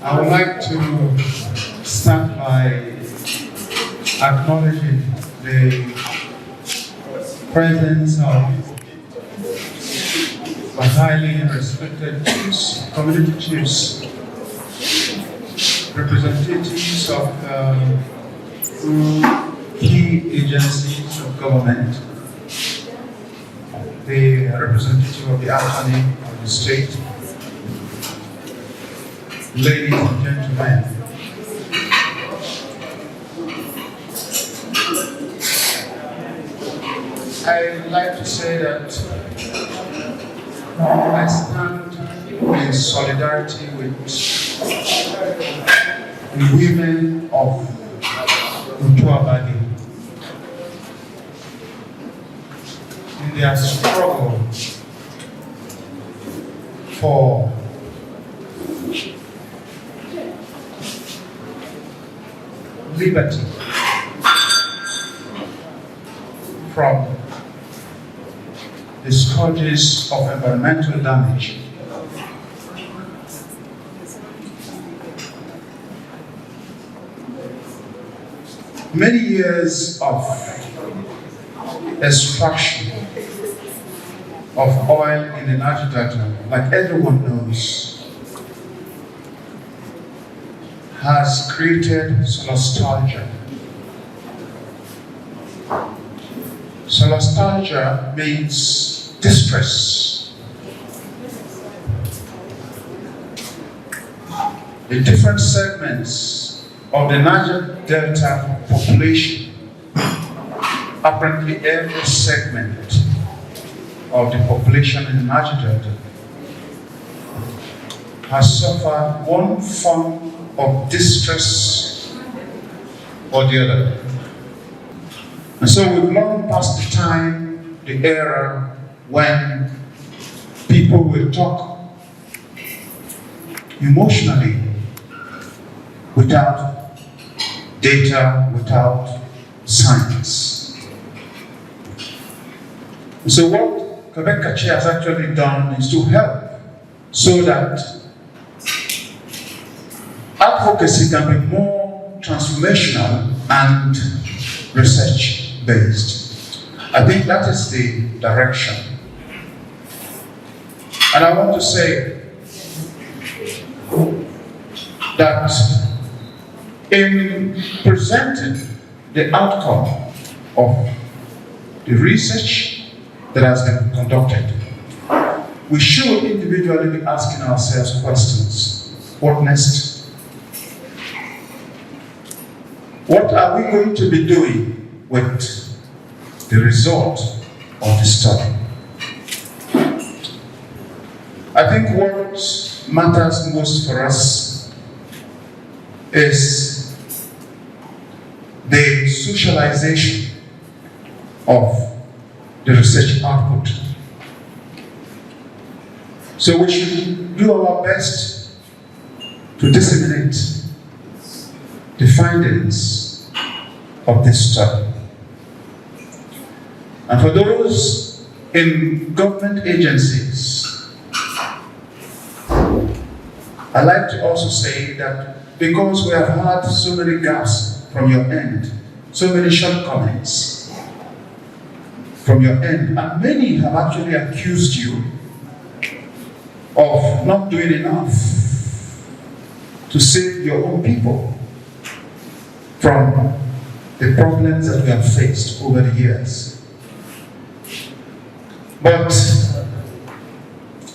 I would like to start by acknowledging the presence of my highly respected chiefs, community chiefs, representatives of key agencies of government, the representative of the attorney of the state, ladies and gentlemen. I'd like to say that I stand in solidarity with the women of Otuabagi in their struggle for liberty from the scourges of environmental damage. Many years of extraction of oil in the Niger Delta, like everyone knows, has created solastalgia. Solastalgia means distress. The different segments of the Niger Delta population, apparently every segment of the population in the Niger Delta has suffered one form of distress or the other. And so we've long past the time, the era when people will talk emotionally without data, without science. And so what Quebec Kachi has actually done is to help so that advocacy can be more transformational and research-based. I think that is the direction. And I want to say that in presenting the outcome of the research that has been conducted, we should individually be asking ourselves questions. What next? What are we going to be doing with the result of the study? I think what matters most for us is the socialization of the research output. So we should do our best to disseminate the findings of this study. And for those in government agencies, I'd like to also say that because we have had so many gaps from your end, so many shortcomings from your end, and many have actually accused you of not doing enough to save your own people from the problems that we have faced over the years. But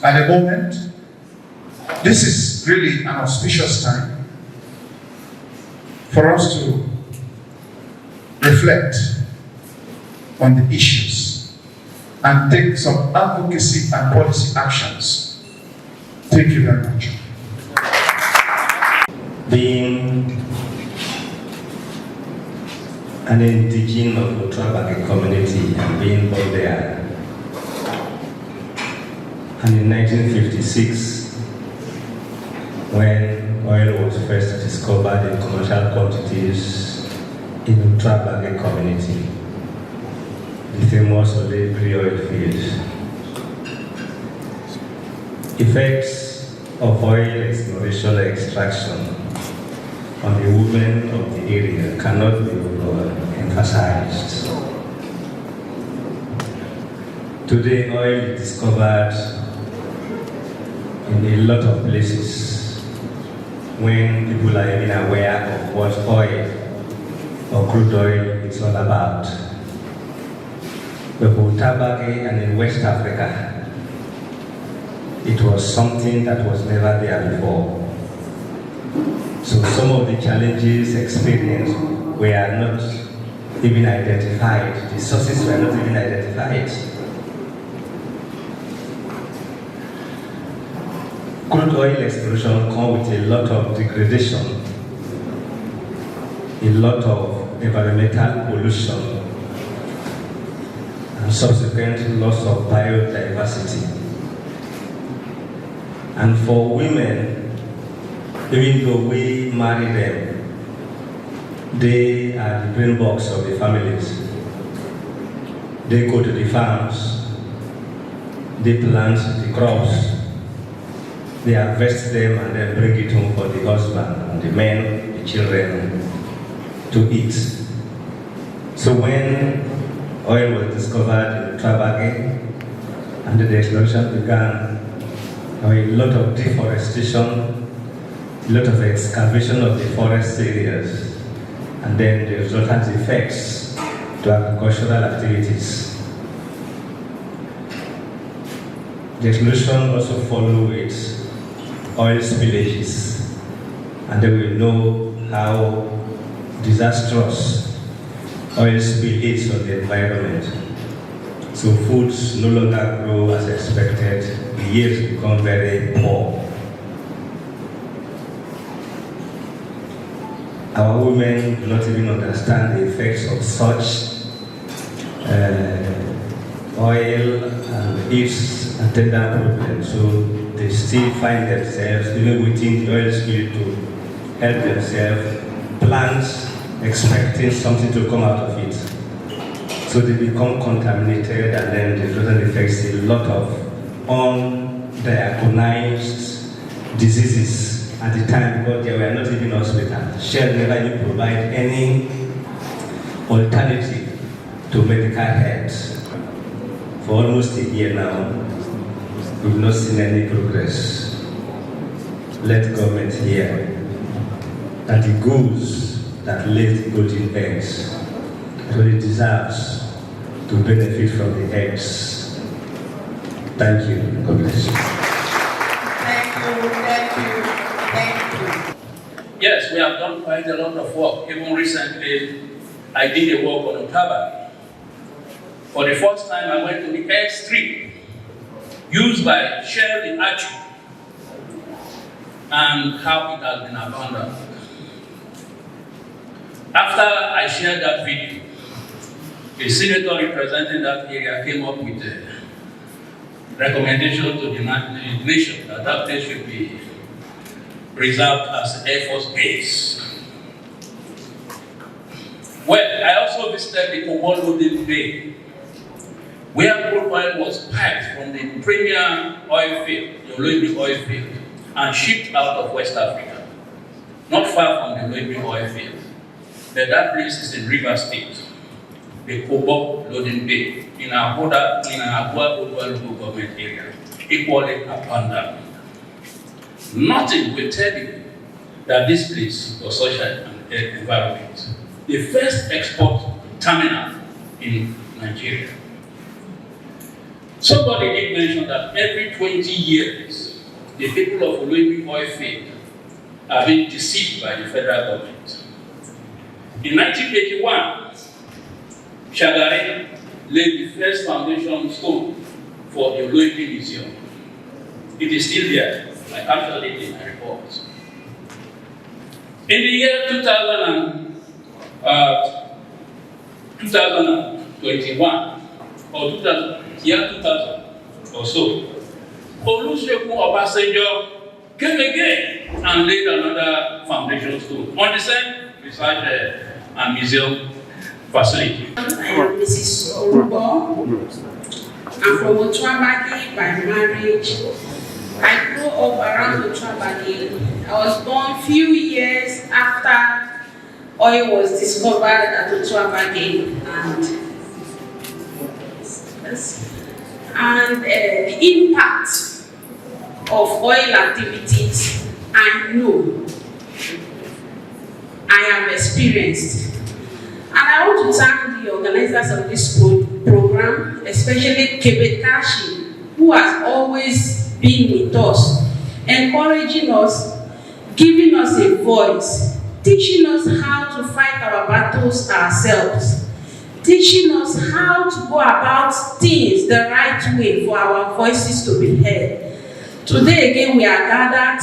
at the moment, this is really an auspicious time for us to reflect on the issues and take some advocacy and policy actions. Thank you very much. Being an indigenous of the Otuabagi community and being born there, and in 1956, when oil was first discovered in commercial quantities in the Otuabagi community, the famous Otuabagi oil fields. Effects of oil exploration and extraction on the women of the area cannot be emphasized. Today, oil is discovered in a lot of places when people are even aware of what oil or crude oil is all about. But Otuabagi and in West Africa, it was something that was never there before. So some of the challenges experienced were not even identified. The sources were not even identified. Crude oil exploration comes with a lot of degradation, a lot of environmental pollution, and subsequent loss of biodiversity. And for women, even though we marry them, they are the brain box of the families. They go to the farms, they plant the crops, they harvest them and then bring it home for the husband and the men, the children to eat. So when oil was discovered in Otuabagi and the exploration began, there were a lot of deforestation, a lot of excavation of the forest areas, and then the resultant effects to agricultural activities. The explosion also followed with oil spillages, and then we know how disastrous oil spill is on the environment. So foods no longer grow as expected, the yields become very poor. Our women do not even understand the effects of such oil and its attendant problems. So they still find themselves, even within the oil spill, to help themselves, plants expecting something to come out of it. So they become contaminated, and then the result affects a lot of undiagnosed diseases at the time because they were not even hospitals. Shell never even provide any alternative to medical health. For almost a year now, we've not seen any progress. Let government hear that the goose that lays the golden eggs really deserves to benefit from the eggs. Thank you. God bless you. Thank you, thank you, thank you. Yes, we have done quite a lot of work. Even recently, I did a work on Otuabagi. For the first time, I went to the airstrip used by Shell in Achu and how it has been abandoned. After I shared that video, a senator representing that area came up with a recommendation to the nation that that place should be preserved as Air Force Base. Well, I also visited the Otuabagi Bay, where crude oil was piped from the premier oil field, the Otuabagi oil field, and shipped out of West Africa, not far from the Otuabagi oil field. But that place is in River State, the Otuabagi Bay, in our Otuabagi local government area, equally abandoned. Nothing will tell you that this place was such an environment. The first export terminal in Nigeria. Somebody did mention that every 20 years, the people of Otuabagi oil field are being deceived by the federal government. In 1981, Shagari laid the first foundation stone for the Otuabagi Museum. It is still there. I captured it in my report. In the year 2021, or 2000 or so, Olusegun Obasanjo came again and laid another foundation stone on the same research and museum facility. I am Mrs. Orubo. I'm from Otuabagi by marriage. I grew up around Otuabagi. I was born few years after oil was discovered at Otuabagi, and the impact of oil activities I know, I have experienced. And I want to thank the organizers of this program, especially Kebetashi, who has always been with us, encouraging us, giving us a voice, teaching us how to fight our battles ourselves, teaching us how to go about things the right way for our voices to be heard. Today again we are gathered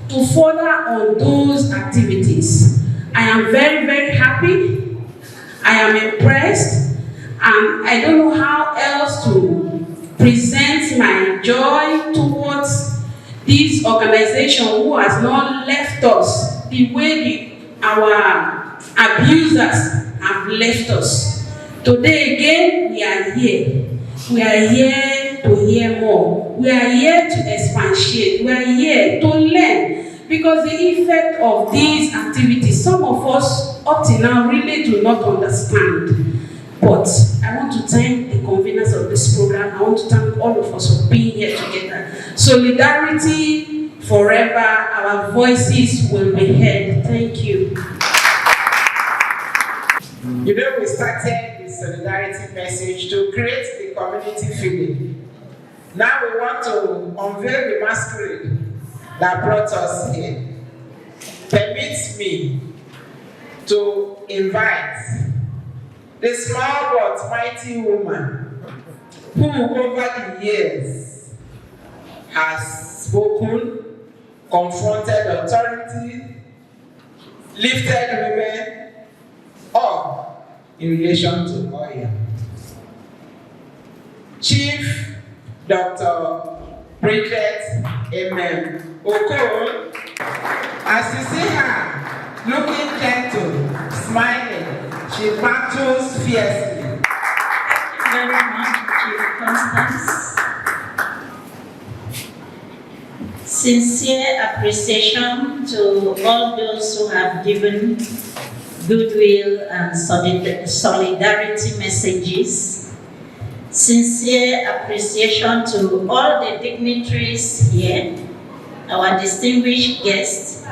to further on those activities. I am very, very happy. I am impressed, and I don't know how else to present my joy towards this organization who has not left us the way our abusers have left us. Today again, we are here. We are here to hear more. We are here to expatiate. We are here to learn. Because the effect of these activities, some of us up till now really do not understand. But I want to thank the conveners of this program. I want to thank all of us for being here together. Solidarity forever. Our voices will be heard. Thank you. You know, we started the solidarity message to create the community feeling. Now we want to unveil the masquerade that brought us here. Permit me to invite the small but mighty woman who over the years has spoken, confronted authority, lifted women, all in relation to oil. Chief Dr. Bridget M.M. Okon, as you see her, looking gentle, smiling, she battles fiercely. Thank you very much, Chief Constance. Sincere appreciation to all those who have given goodwill and solidarity messages. Sincere appreciation to all the dignitaries here, our distinguished guests,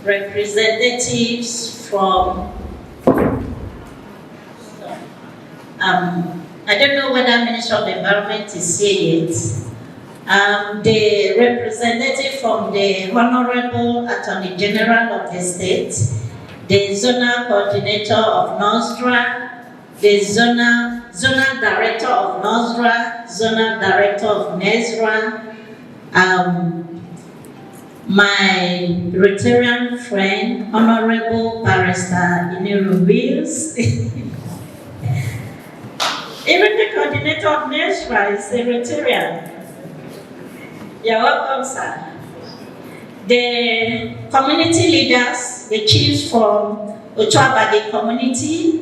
representatives from, I don't know whether Minister of the Environment is here yet. The representative from the Honorable Attorney General of the State, the Zonal Coordinator of NOSDRA, the Zonal Director of NOSDRA, Zonal Director of NESRA, my Rotarian friend, Honorable Barrister Iniru Wills. Even the coordinator of NESRA is a Rotarian. You're welcome, sir. The community leaders, the chiefs from Otuabagi community,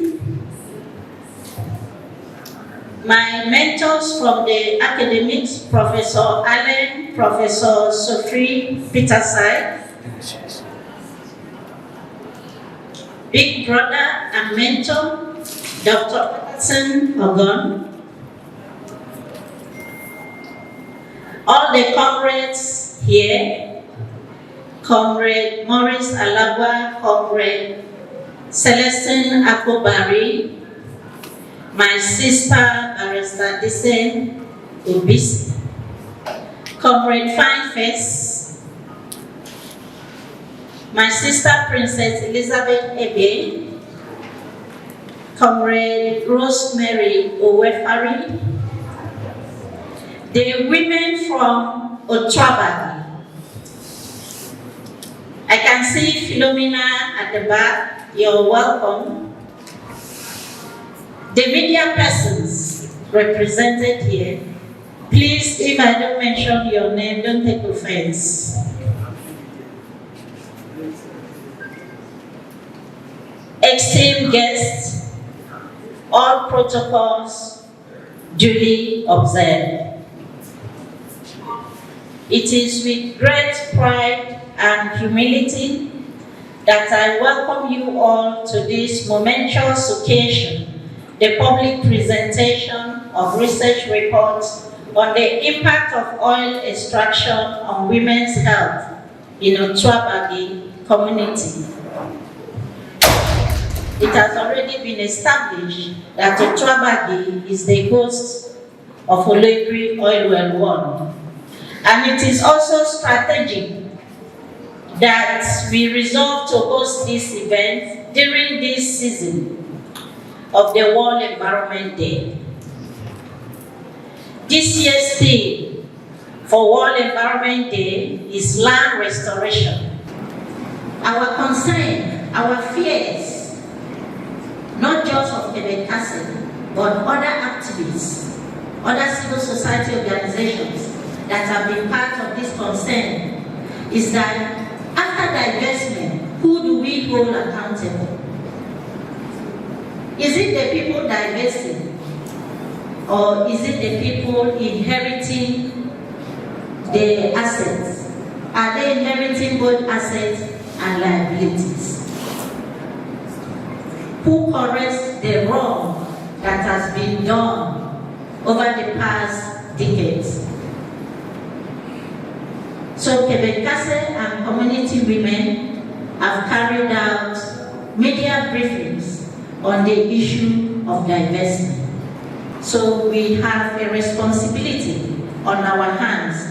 my mentors from the academics, Professor Allen, Professor Sophie Peterside, big brother and mentor, Dr. Patterson Ogon, all the comrades here, Comrade Maurice Alagwa, Comrade Celestine Akobari, my sister Barrister Disen Obis, Comrade Fineface, my sister Princess Elizabeth Ebe, Comrade Rosemary Owefari, the women from Otuabagi. I can see Philomena at the back. You're welcome. The media persons represented here, please, if I don't mention your name, don't take offense. Esteemed guests, all protocols duly observed. It is with great pride and humility that I welcome you all to this momentous occasion, the public presentation of research reports on the impact of oil extraction on women's health in Otuabagi community. It has already been established that Otuabagi is the host of Olegri Oil Well 1. And it is also strategic that we resolve to host this event during this season of the World Environment Day. This year's theme for World Environment Day is land restoration. Our concern, our fears, not just of Kebekase, but other activists, other civil society organizations that have been part of this concern, is that after divestment, who do we hold accountable? Is it the people divesting? Or is it the people inheriting the assets? Are they inheriting both assets and liabilities? Who corrects the wrong that has been done over the past decades? So Kebekase and community women have carried out media briefings on the issue of divestment. So we have a responsibility on our hands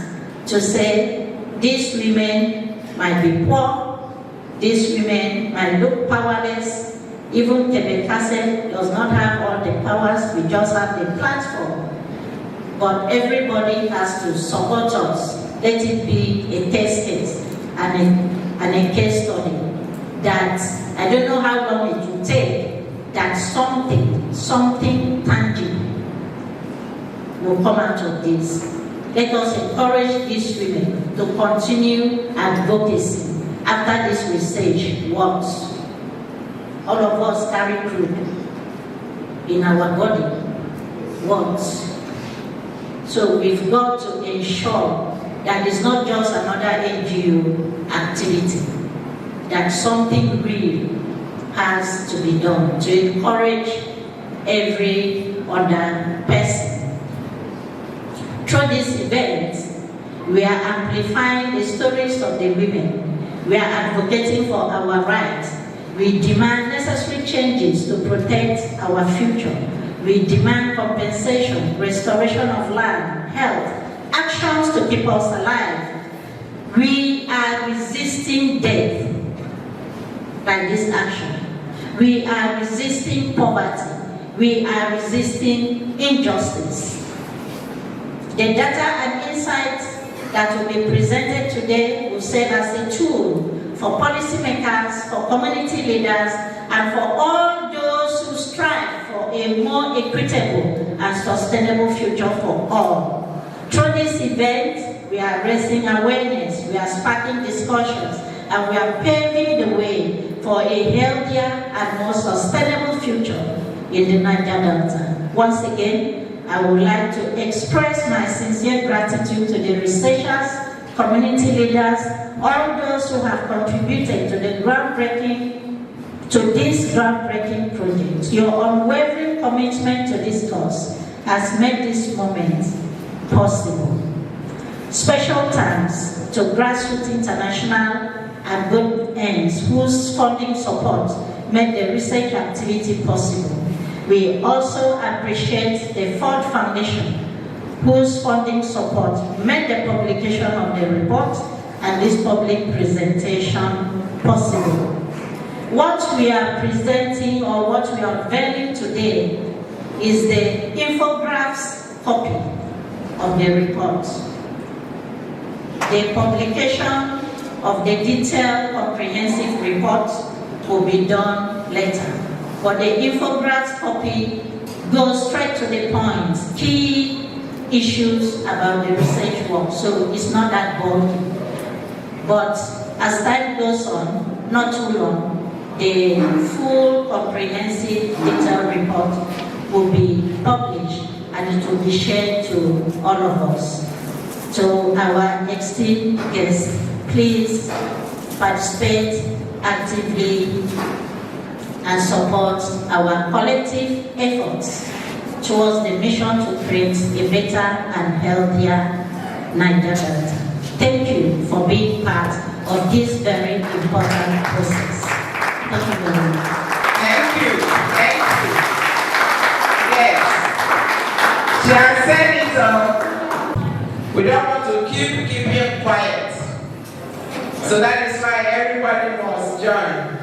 to say these women might be poor, these women might look powerless. Even Kebekase does not have all the powers, we just have the platform. But everybody has to support us. Let it be a test case and a case study that I don't know how long it will take, that something tangible will come out of this. Let us encourage these women to continue advocacy after this research works. All of us carry crude in our body, works. So we've got to ensure that it's not just another NGO activity, that something real has to be done to encourage every other person. Through this event, we are amplifying the stories of the women. We are advocating for our rights. We demand necessary changes to protect our future. We demand compensation, restoration of land, health, actions to keep us alive. We are resisting death by this action. We are resisting poverty. We are resisting injustice. The data and insights that will be presented today will serve as a tool for policymakers, for community leaders, and for all those who strive for a more equitable and sustainable future for all. Through this event, we are raising awareness, we are sparking discussions, and we are paving the way for a healthier and more sustainable future in the Niger Delta. Once again, I would like to express my sincere gratitude to the researchers, community leaders, all those who have contributed to this groundbreaking project. Your unwavering commitment to this cause has made this moment possible. Special thanks to Grassroots International and Good Ends, whose funding support made the research activity possible. We also appreciate the Ford Foundation, whose funding support made the publication of the report and this public presentation possible. What we are presenting or what we are unveiling today is the infographs copy of the report. The publication of the detailed comprehensive report will be done later. But the infographs copy goes straight to the point, key issues about the research work, so it's not that boring. But as time goes on, not too long, the full comprehensive detailed report will be published and it will be shared to all of us. So our esteemed guests, please participate actively and support our collective efforts towards the mission to create a better and healthier Niger Delta. Thank you for being part of this very important process. Thank you very much. Thank you. Thank you. Yes. She has said it all. We don't want to keep keeping quiet. So that is why everybody must join.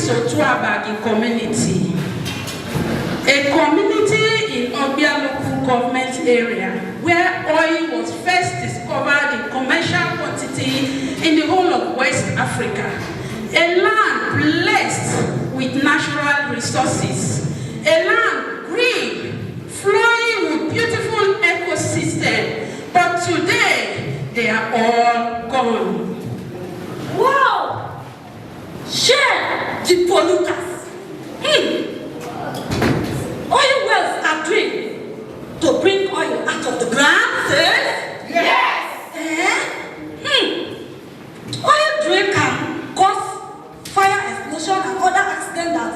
Otuabagi community, a community in Obia local government area where oil was first discovered in commercial quantity in the whole of West Africa. A land blessed with natural resources, a land green, flowing with beautiful ecosystem, but today they are all gone. Wow! Share the polluters. Oil wells are drilled to bring oil out of the ground, yes? Oil drill can cause fire explosion and other accidents that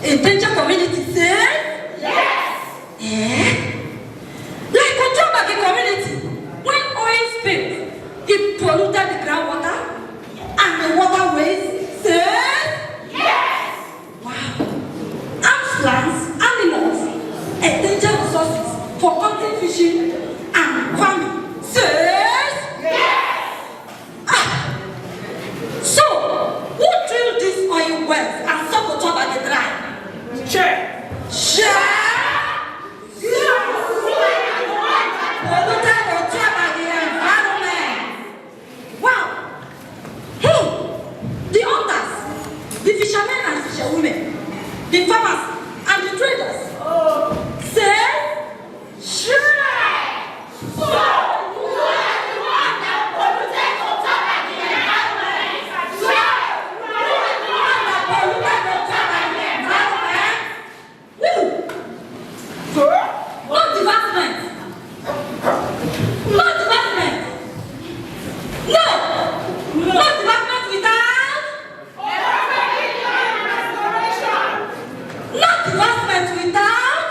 endanger communities, yes? Like Otuabagi community, when oil spills, it polluted the groundwater and the waterways, yes? Wow. Plants, animals, endangered resources for hunting, fishing, and farming. Yes! So, who drilled these oil wells and suck Otuabagi dry? Share! Polluted Otuabagi environment. Wow! The hunters, the fishermen and fisherwomen, the farmers, and the traders say, share! So, you are the one that polluted Otuabagi environment. Share! You are the one that polluted Otuabagi environment. Woo! No development. No development. No development without not development without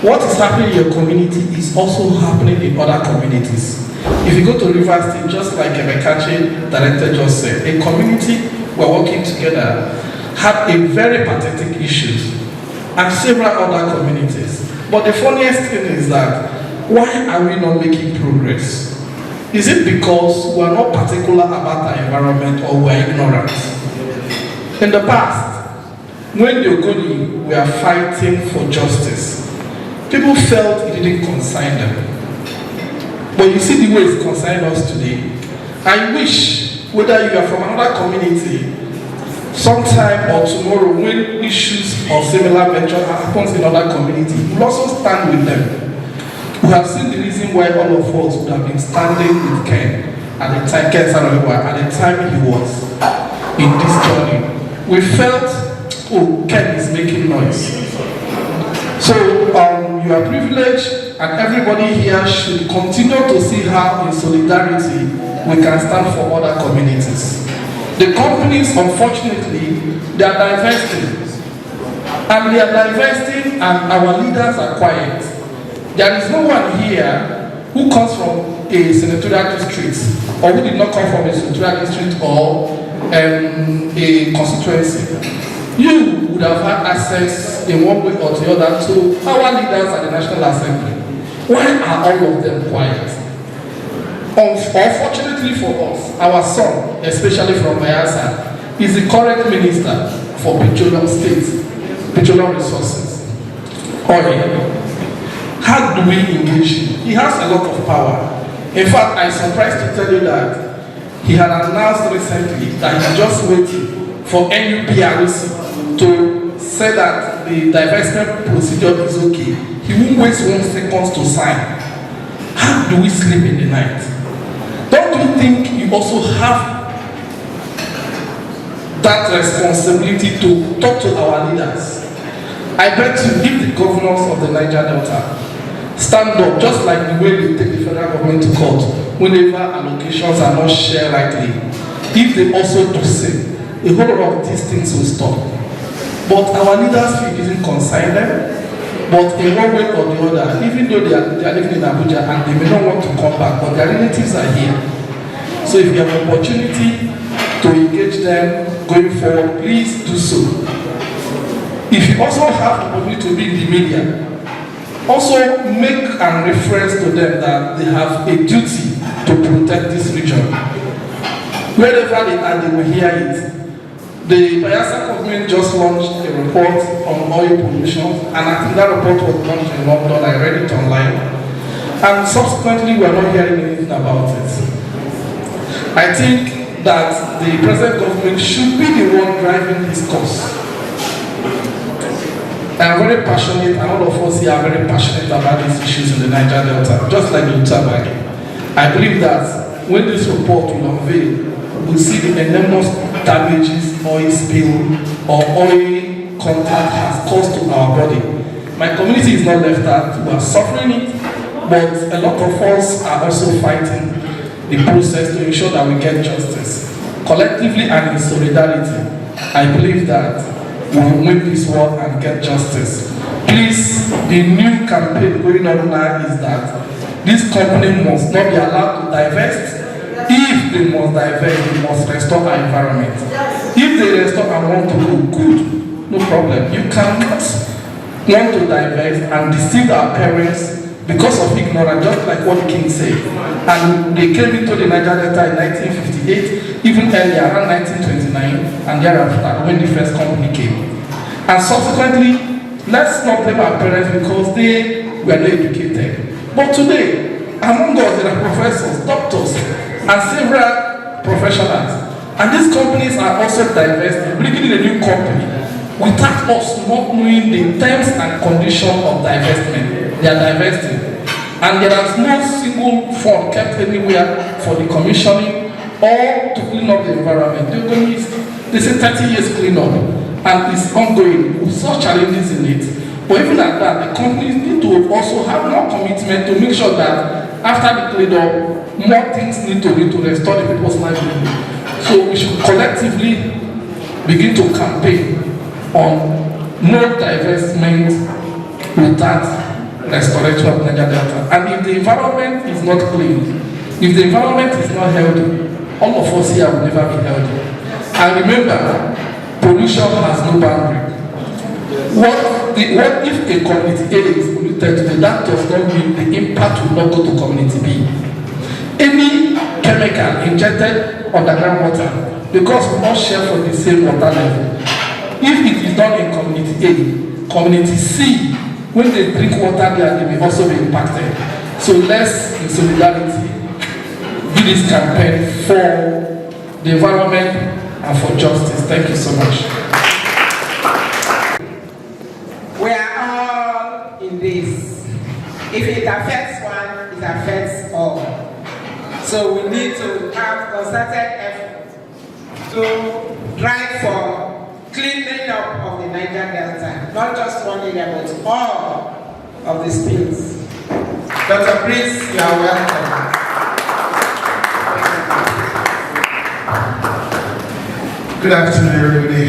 what is happening in your community is also happening in other communities. If you go to Rivers State, just like Emekachi director just said, a community we're working together had a very pathetic issues, and several other communities. But the funniest thing is that, why are we not making progress? Is it because we are not particular about our environment, or we are ignorant? In the past, when the Ogoni were fighting for justice, people felt it didn't concern them. But you see the way it concerns us today. I wish, whether you are from another community, sometime or tomorrow, when issues of similar nature happens in other community, we'll also stand with them. We have seen the reason why all of us would have been standing with Ken at the time, at the time he was in this journey. We felt, oh, Ken is making noise. So you are privileged, and everybody here should continue to see how in solidarity we can stand for other communities. The companies, unfortunately, they are divesting. And they are divesting, and our leaders are quiet. There is no one here who comes from a senatorial district, or who did not come from a senatorial district or a constituency. You would have had access in one way or the other to our leaders at the National Assembly. Why are all of them quiet? Unfortunately for us, our son, especially from Bayelsa, is the current minister for petroleum resources. Oil. How do we engage him? He has a lot of power. In fact, I'm surprised to tell you that he had announced recently that he's just waiting for NUPRC to say that the divestment procedure is okay. He won't waste 1 second to sign. How do we sleep in the night? Don't you think you also have that responsibility to talk to our leaders? I bet you, if the governors of the Niger Delta stand up, just like the way they take the federal government to court whenever allocations are not shared rightly, if they also do same, a whole lot of these things will stop. But our leaders feel it doesn't concern them. But in one way or the other, even though they are living in Abuja and they may not want to come back, but their relatives are here. So if you have an opportunity to engage them going forward, please do so. If you also have the opportunity to be in the media, also make and reference to them that they have a duty to protect this region. Wherever they are, they will hear it. The Bayelsa government just launched a report on oil pollution, and I think that report was launched in London. I read it online. And subsequently, we are not hearing anything about it. I think that the present government should be the one driving this course. I am very passionate, and all of us here are very passionate about these issues in the Niger Delta, just like the Otuabagi. I believe that when this report will unveil, we'll see the enormous damages oil spill or oil contact has caused to our body. My community is not left out, we are suffering it, but a lot of us are also fighting the process to ensure that we get justice. Collectively and in solidarity, I believe that we will win this war and get justice. Please, the new campaign going on now is that this company must not be allowed to divest. If they must divest, they must restore our environment. If they restore and want to go, good, no problem. You cannot want to divest and deceive our parents because of ignorance, just like what the king said. And they came into the Niger Delta in 1958, even earlier, around 1929, and thereafter, when the first company came. And subsequently, let's not blame our parents because they were not educated. But today, among us, there are professors, doctors, and several professionals. And these companies are also divesting, bringing in a new company without us not knowing the terms and conditions of divestment. They are divesting. And there is no single fund kept anywhere for the commissioning or to clean up the environment. They say 30 years clean up, and it's ongoing with such challenges in it. But even at that, the companies need to also have more commitment to make sure that after the cleanup, more things need to be to restore the people's livelihood. So we should collectively begin to campaign on no divestment without restoration of Niger Delta. And if the environment is not clean, if the environment is not healthy, all of us here will never be healthy. And remember, pollution has no boundary. What if a community A is polluted today? That does not mean the impact will not go to community B. Any chemical injected underground water, because we all share from the same water level, if it is done in community A, community C, when they drink water there, they may also be impacted. So let's, in solidarity, do this campaign for the environment and for justice. Thank you so much. We are all in this. If it affects one, it affects all. So we need to have concerted effort to drive for cleaning up of the Niger Delta, not just one area, but all of the spills. Dr. Prince, you are welcome. Good afternoon, everybody.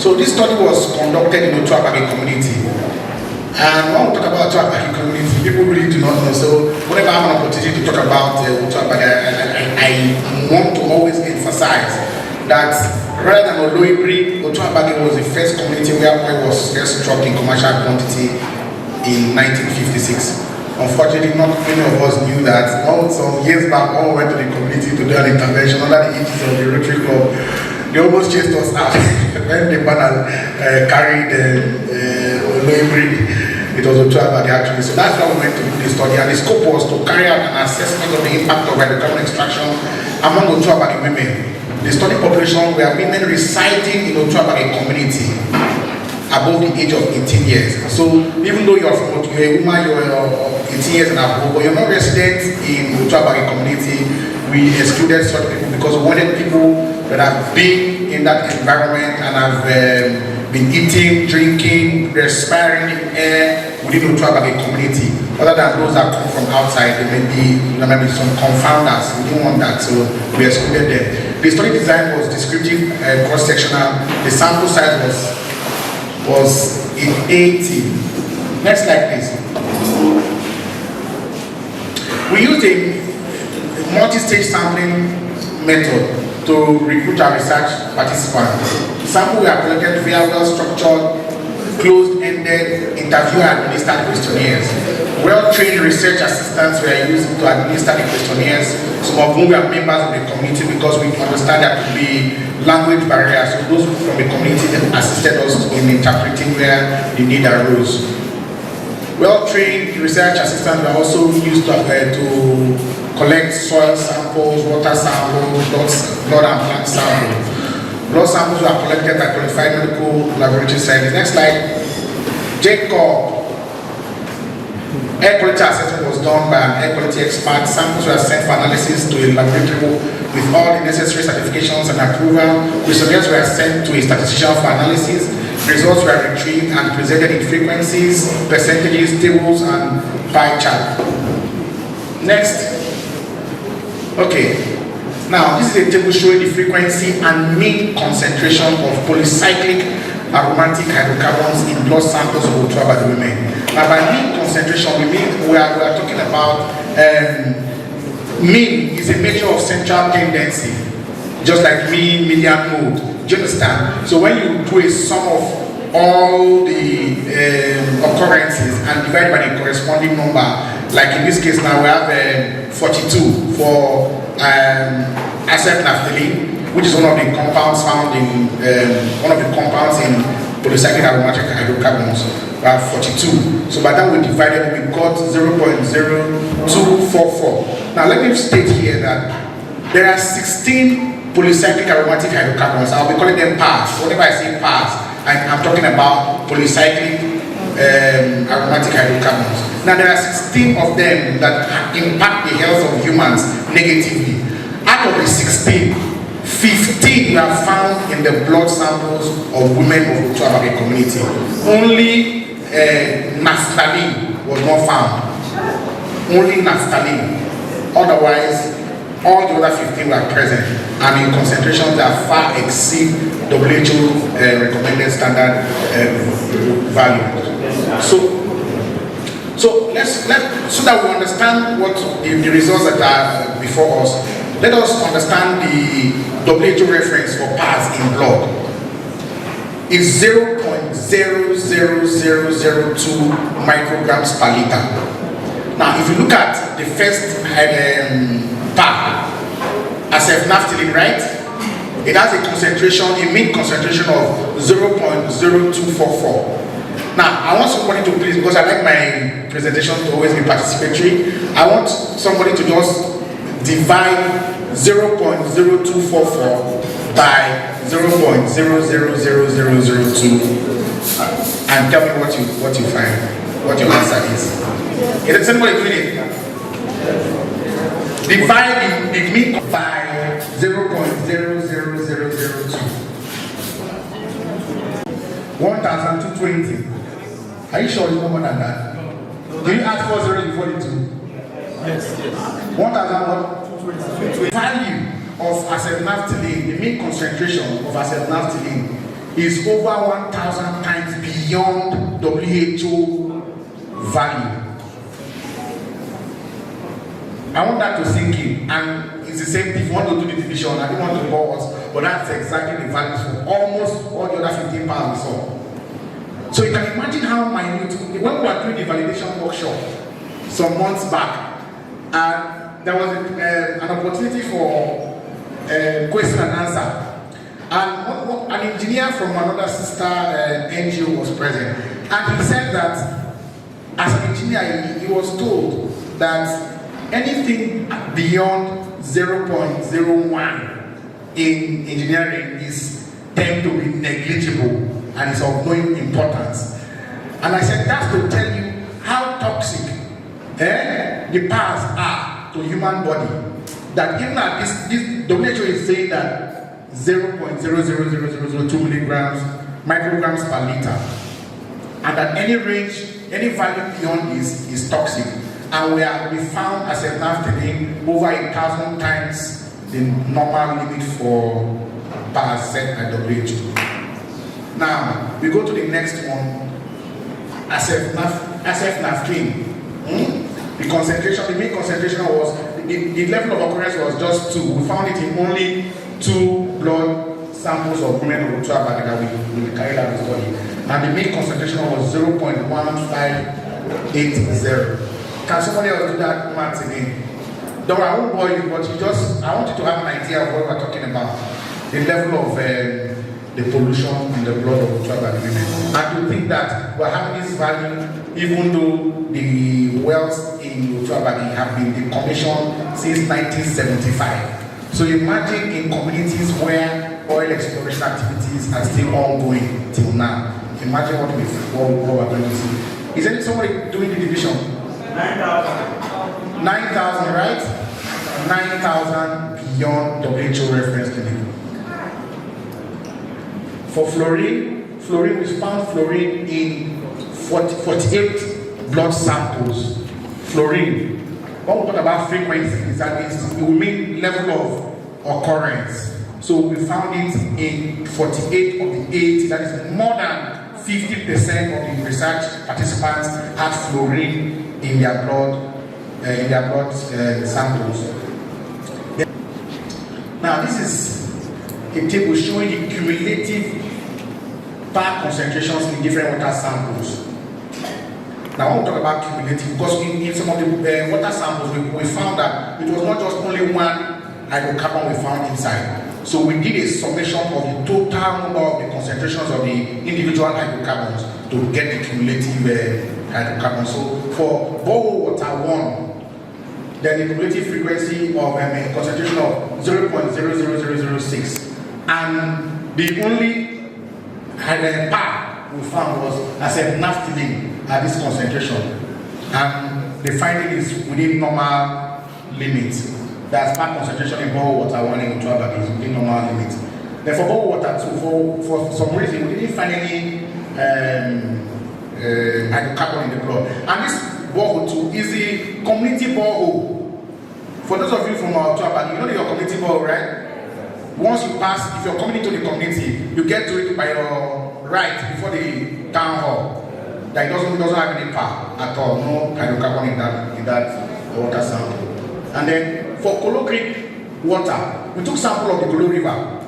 So this study was conducted in the Otuabagi community. And when we talk about Otuabagi community, people really do not know. So whenever I have an opportunity to talk about Otuabagi, I want to always emphasize that rather than Oloibri, Otuabagi was the first community where oil was first struck in commercial quantity in 1956. Unfortunately, not many of us knew that. Some years back, all went to the community to do an intervention under the aegis of the Rotary Club. They almost chased us out when the banner carried Oloibri. It was Otuabagi actually. So that's why we went to do this study. And the scope was to carry out an assessment of the impact of hydrocarbon extraction among Otuabagi women. The study population were women residing in Otuabagi community above the age of 18 years. So even though you're a woman, you're 18 years and above, but you're not resident in Otuabagi community, we excluded such people because we wanted people that have been in that environment and have been eating, drinking, respiring the air within Otuabagi community. Other than those that come from outside, there may be some confounders. We didn't want that, so we excluded them. The study design was descriptive, cross-sectional. The sample size was in 80. Next slide, please. We used a multi-stage sampling method to recruit our research participants. Samples were collected via well-structured, closed-ended interview and administered questionnaires. Well-trained research assistants were used to administer the questionnaires. Some of whom were members of the community because we understand there could be language barriers. So those from the community that assisted us in interpreting where the need arose. Well-trained research assistants were also used to collect soil samples, water samples, blood and plant samples. Blood samples were collected by qualified medical laboratory scientists. Next slide. Jacob. Air quality assessment was done by an air quality expert. Samples were sent for analysis to a laboratory with all the necessary certifications and approval. Questionnaires were sent to a statistician for analysis. Results were retrieved and presented in frequencies, percentages, tables, and pie chart. Next. Okay. Now, this is a table showing the frequency and mean concentration of polycyclic aromatic hydrocarbons in blood samples of Otuabagi women. Now, by mean concentration, we are talking about mean is a measure of central tendency, just like mean, median, mode. Do you understand? So when you do a sum of all the occurrences and divide by the corresponding number, like in this case now we have 42 for acetylnaphthalene, which is one of the compounds found in polycyclic aromatic hydrocarbons. We have 42. So by that we divided, we got 0.0244. Now let me state here that there are 16 polycyclic aromatic hydrocarbons. I'll be calling them PARs. Whenever I say PARs, I'm talking about polycyclic aromatic hydrocarbons. Now there are 16 of them that impact the health of humans negatively. Out of the 16, 15 were found in the blood samples of women of the Otuabagi community. Only naphthalene was not found. Only naphthalene. Otherwise, all the other 15 were present, and in concentrations that far exceed WHO recommended standard value. So so that we understand what the results that are before us, let us understand the WHO reference for PAS in blood. Is 0.00002 micrograms per liter. Now, if you look at the first PAS, acetylnaphthalene, right? It has a concentration, a mean concentration of 0.0244. Now, I want somebody to please, because I like my presentation to always be participatory, I want somebody to just divide 0.0244 by 0.000002 and tell me what you find, what your answer is. Is anybody doing it? Divide the mean by 0.00002. 1,220. Are you sure it's more than that? Do you add 4 zeros before the 2? Yes. 1,220. Value of acetylnaphthalene, the mean concentration of acetylnaphthalene is over 1,000 times beyond WHO value. I want that to sink in, and it's the same thing. If you want to do the division, I don't want to bore us, but that's exactly the values for almost all the other 15 pounds we saw. So you can imagine how minute. When we were doing the validation workshop some months back, there was an opportunity for question and answer, and an engineer from another sister NGO was present, and he said that as an engineer he was told that anything beyond 0.01 in engineering is tend to be negligible and is of no importance. And I said that's to tell you how toxic the PAS are to human body. That even at this WHO is saying that 0.00002 micrograms per liter, and that any range, any value beyond this is toxic. And we found acetylnaphthalene over 1,000 times the normal limit for PAS set at WHO. Now we go to the next one, acetylnaphthalene. The concentration, the mean concentration was, the level of occurrence was just 2. We found it in only 2 blood samples of women of Otuabagi that we carried out the study. And the mean concentration was 0.1580. Can somebody else do that math again? Don't, I won't bore you, but I want you to have an idea of what we're talking about. The level of the pollution in the blood of Otuabagi women. And to think that we're having this value even though the wells in Otuabagi have been decommissioned since 1975. So imagine in communities where oil exploration activities are still ongoing till now. Imagine what we're going to see. Is there somebody doing the division? 9,000. 9,000, right? 9,000 beyond WHO reference limit. For fluorine, we found fluorine in 48 blood samples. Fluorine. When we talk about frequency, that is, it will mean level of occurrence. So we found it in 48 of the 80, that is more than 50% of the research participants had fluorine in their blood samples. Now this is a table showing the cumulative PAS concentrations in different water samples. Now I want to talk about cumulative because in some of the water samples we found that it was not just only one hydrocarbon we found inside. So we did a summation of the total number of the concentrations of the individual hydrocarbons to get the cumulative hydrocarbons. So for borehole water 1, then the cumulative frequency of concentration of 0.00006, and the only PAS we found was acetylnaphthalene at this concentration, and the finding is within normal limits. That's PAS concentration in borehole water 1 in Otuabagi is within normal limits. Then for borehole water 2, for some reason we didn't find any hydrocarbon in the blood. And this borehole 2 is the community borehole. For those of you from Otuabagi, you know your community borehole, right? Once you pass, if you're coming into the community, you get to it by your right before the town hall. that it doesn't have any power at all, no hydrocarbon in that water sample. And then for Kolo Creek water, we took sample of the Kolo River.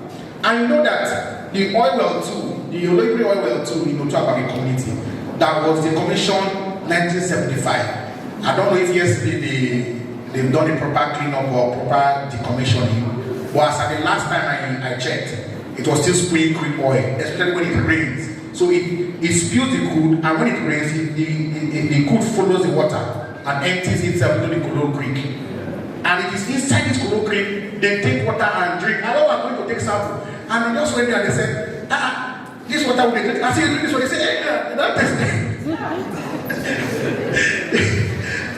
And you know that the oil well 2, the Olympic oil well 2 in Otuabagi community, that was the commission 1975. I don't know if yesterday they've done the proper cleanup or proper decommissioning. But as at the last time I checked, it was still spraying crude oil, especially when it rains. So it spills the crude, and when it rains, the crude follows the water and empties itself into the Kolo Creek. And it is inside this Kolo Creek, they take water and drink. I know I'm going to take sample. And I just went there and they said, this water will be drink. I said, this one. They said, hey, don't test it.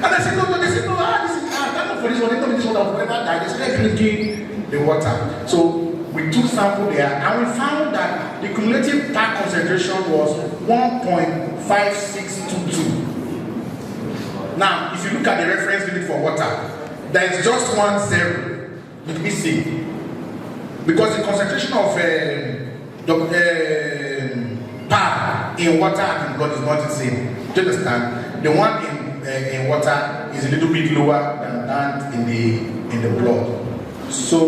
And I said, no, they said, no, thank you for this one. They told me this water will never die. They started drinking the water. So we took sample there and we found that the cumulative PAC concentration was 1.5622. Now, if you look at the reference limit for water, there is just 1 0 missing. Because the concentration of PAC in water and in blood is not the same. Do you understand? The one in water is a little bit lower than that in the blood. So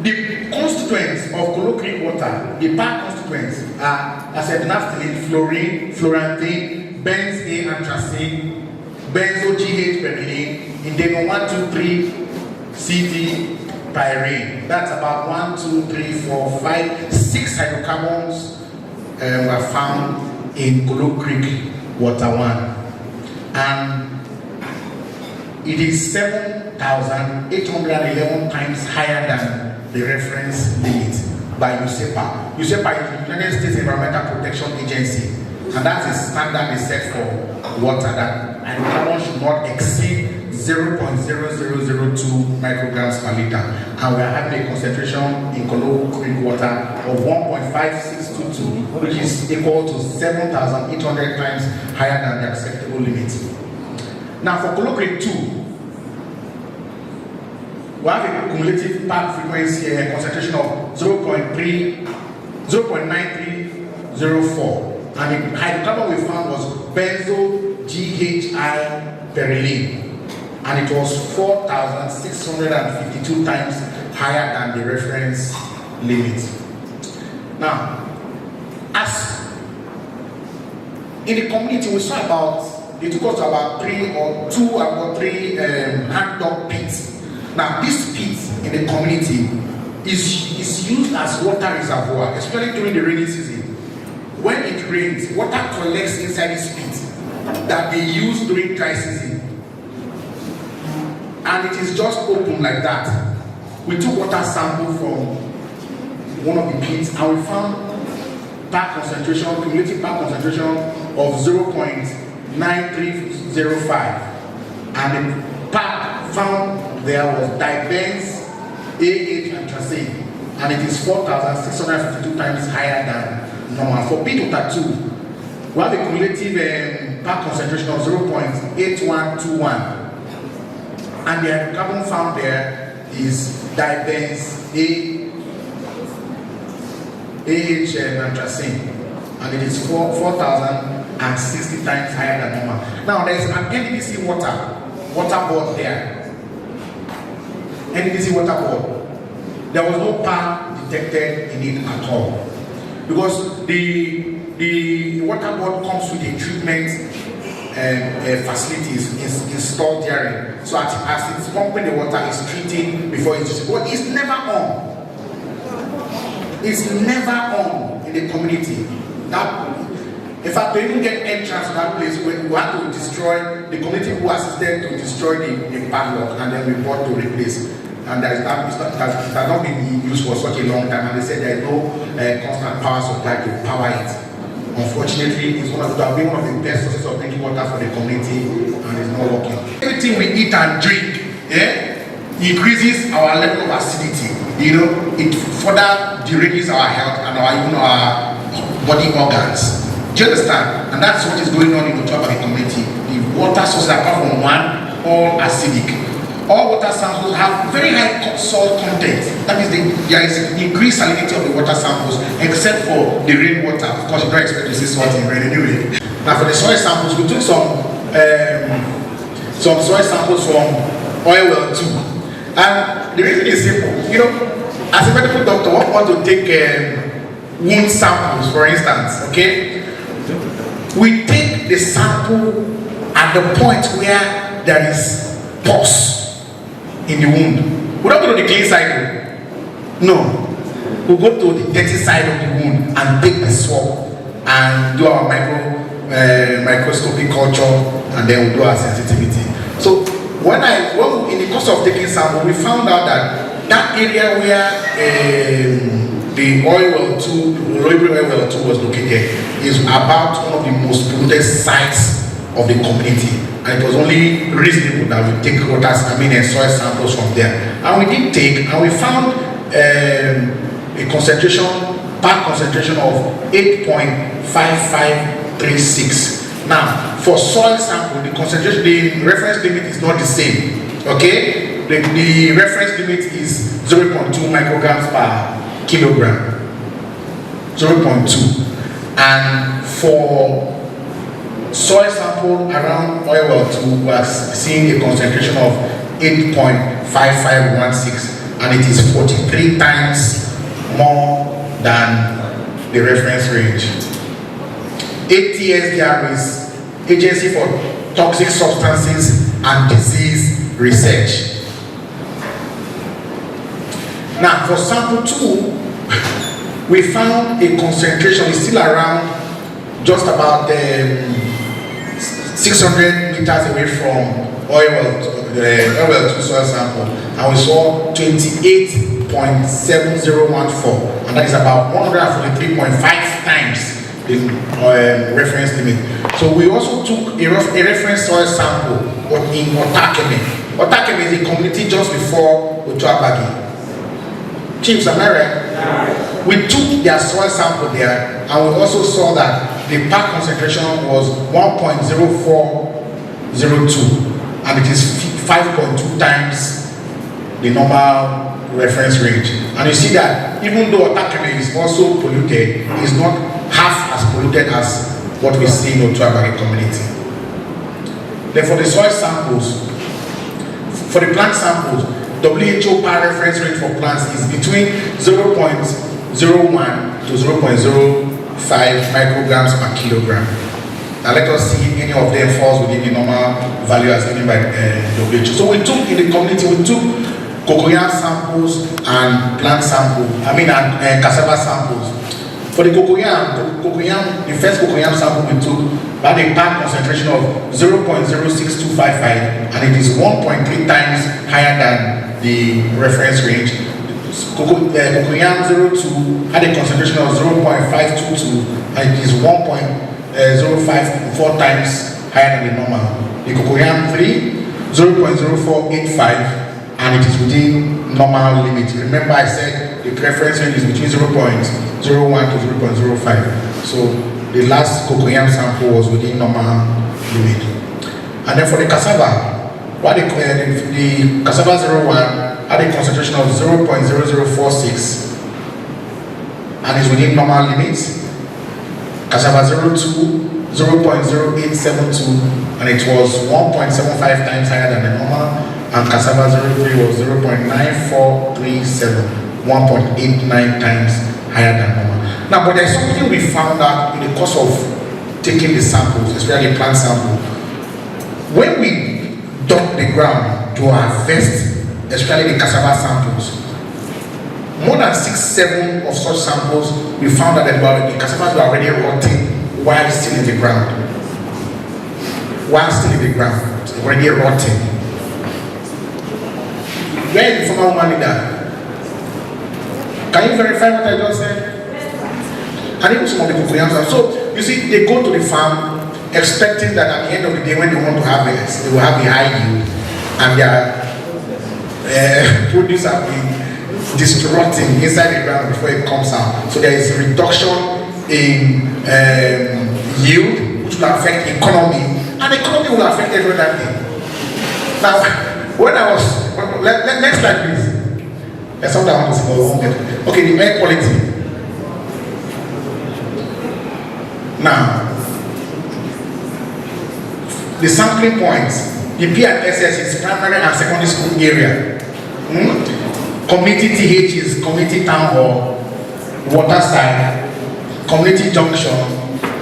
the constituents of Kolo Creek water, the PAC constituents are acetylnaphthalene, fluorine, fluorantane, benz A anthracene, benzo GH peroline, indeno 1, 2, 3 CD pyrene. That's about 1, 2, 3, 4, 5, 6 hydrocarbons were found in Kolo Creek water 1, and it is 7,811 times higher than the reference limit by USEPA. USEPA is the United States Environmental Protection Agency, and that's a standard they set for water, that hydrocarbon should not exceed 0.0002 micrograms per liter, and we are having a concentration in Kolo Creek water of 1.5622, which is equal to 7,800 times higher than the acceptable limit. Now for Kolo Creek 2, we have a cumulative PAC frequency concentration of 0.9304, and the hydrocarbon we found was benzo GHI peroline, and it was 4,652 times higher than the reference limit. Now, as in the community, we saw about, they took us to about 3 hand dug pits. Now, this pit in the community is used as water reservoir, especially during the rainy season. When it rains, water collects inside this pit that they use during dry season. And it is just open like that. We took water sample from one of the pits and we found PAC concentration, cumulative PAC concentration of 0.9305. And the PAC found there was dibenz AH anthracene, and it is 4,652 times higher than normal. For pit water 2, we have a cumulative PAC concentration of 0.8121. And the carbon found there is dibenz AH anthracene, and it is 4,060 times higher than normal. Now there is an NDC water board there. NDC water board. There was no PAC detected in it at all, because the water board comes with a treatment facilities installed therein. So as it's pumping the water, it's treating before it's used. But it's never on. It's never on in the community. That, in fact, to even get entrance to that place, we had to destroy, the community who assisted to destroy the padlock, and then we bought to replace. And it has not been used for such a long time, and they said there is no constant power supply to power it. Unfortunately, it's one of the best sources of drinking water for the community, and it's not working. Everything we eat and drink, increases our level of acidity. It further derails our health and even our body organs. Do you understand? And that's what is going on in the Otuabagi community. The water sources, apart from one, all acidic. all water samples have very high salt content. That means there is increased salinity of the water samples, except for the rainwater. Of course, you don't expect to see salt in rain anyway. Now, for the soil samples, we took some soil samples from oil well 2. And the reason is simple. You know, as a medical doctor, one want to take wound samples, for instance, okay? We take the sample at the point where there is pus in the wound. We don't go to the clean side. No. We go to the dirty side of the wound and take the swab and do our microscopic culture, and then we do our sensitivity. So when in the course of taking sample, we found out that area where the oil well 2 was located is about one of the most polluted sites of the community, and it was only reasonable that we take soil samples from there. And we did take, and we found a part concentration of 8.5536. Now, for soil sample, the concentration, the reference limit is not the same. Okay, the reference limit is 0.2 micrograms per kilogram. 0.2, and for soil sample around oil well 2 was seeing a concentration of 8.5516, and it is 43 times more than the reference range. ATSDR is Agency for Toxic Substances and Disease Research. Now, for sample 2, we found a concentration is still around just about 600 meters away from oil well 2 soil sample, and we saw 28.7014, and that is about 143.5 times the reference limit. So we also took a reference soil sample in Otuabagi. Otuabagi is a community just before Otuabagi. Chiefs, am I right? We took their soil sample there, and we also saw that the part concentration was 1.0402, and it is 5.2 times the normal reference range. And you see that even though Otuabagi is also polluted, it's not half as polluted as what we see in Otuabagi community. Then for the soil samples, for the plant samples, WHO par reference rate for plants is between 0.01 to 0.05 micrograms per kilogram. Now let us see if any of them falls within the normal value as given by WHO. So we took in the community, we took cocoyam samples and plant samples, and cassava samples. For the cocoyam, the first cocoyam sample we took had a part concentration of 0.06255, and it is 1.3 times higher than the reference range. Cocoyam 02 had a concentration of 0.522, and it is 1.054 times higher than the normal. The cocoyam 3, 0.0485, and it is within normal limit. Remember I said the reference range is between 0.01 to 0.05. So the last cocoyam sample was within normal limit. And then for the cassava, the cassava 01 had a concentration of 0.0046 and is within normal limits. Cassava 02, 0.0872, and it was 1.75 times higher than the normal. And cassava 03 was 0.9437, 1.89 times higher than normal. Now, but there's something we found out in the course of taking the samples, especially plant samples. When we dug the ground to harvest, especially the cassava samples, more than 6-7 of such samples, we found that the cassavas were already rotting while still in the ground. Already rotting. Where is the former woman leader? Can you verify what I just said? And even some of the cocoyam. So, you see, they go to the farm expecting that at the end of the day, when they want to harvest, they will have a high yield, and their produce have been destructing inside the ground before it comes out. So there is a reduction in yield, which will affect economy, and the economy will affect every other thing. Now, when I was, next slide please. There's something I want to say. Okay, the air quality. Now, the sampling points, the P&SS is primary and secondary school area. Community TH is community town hall, waterside, community junction,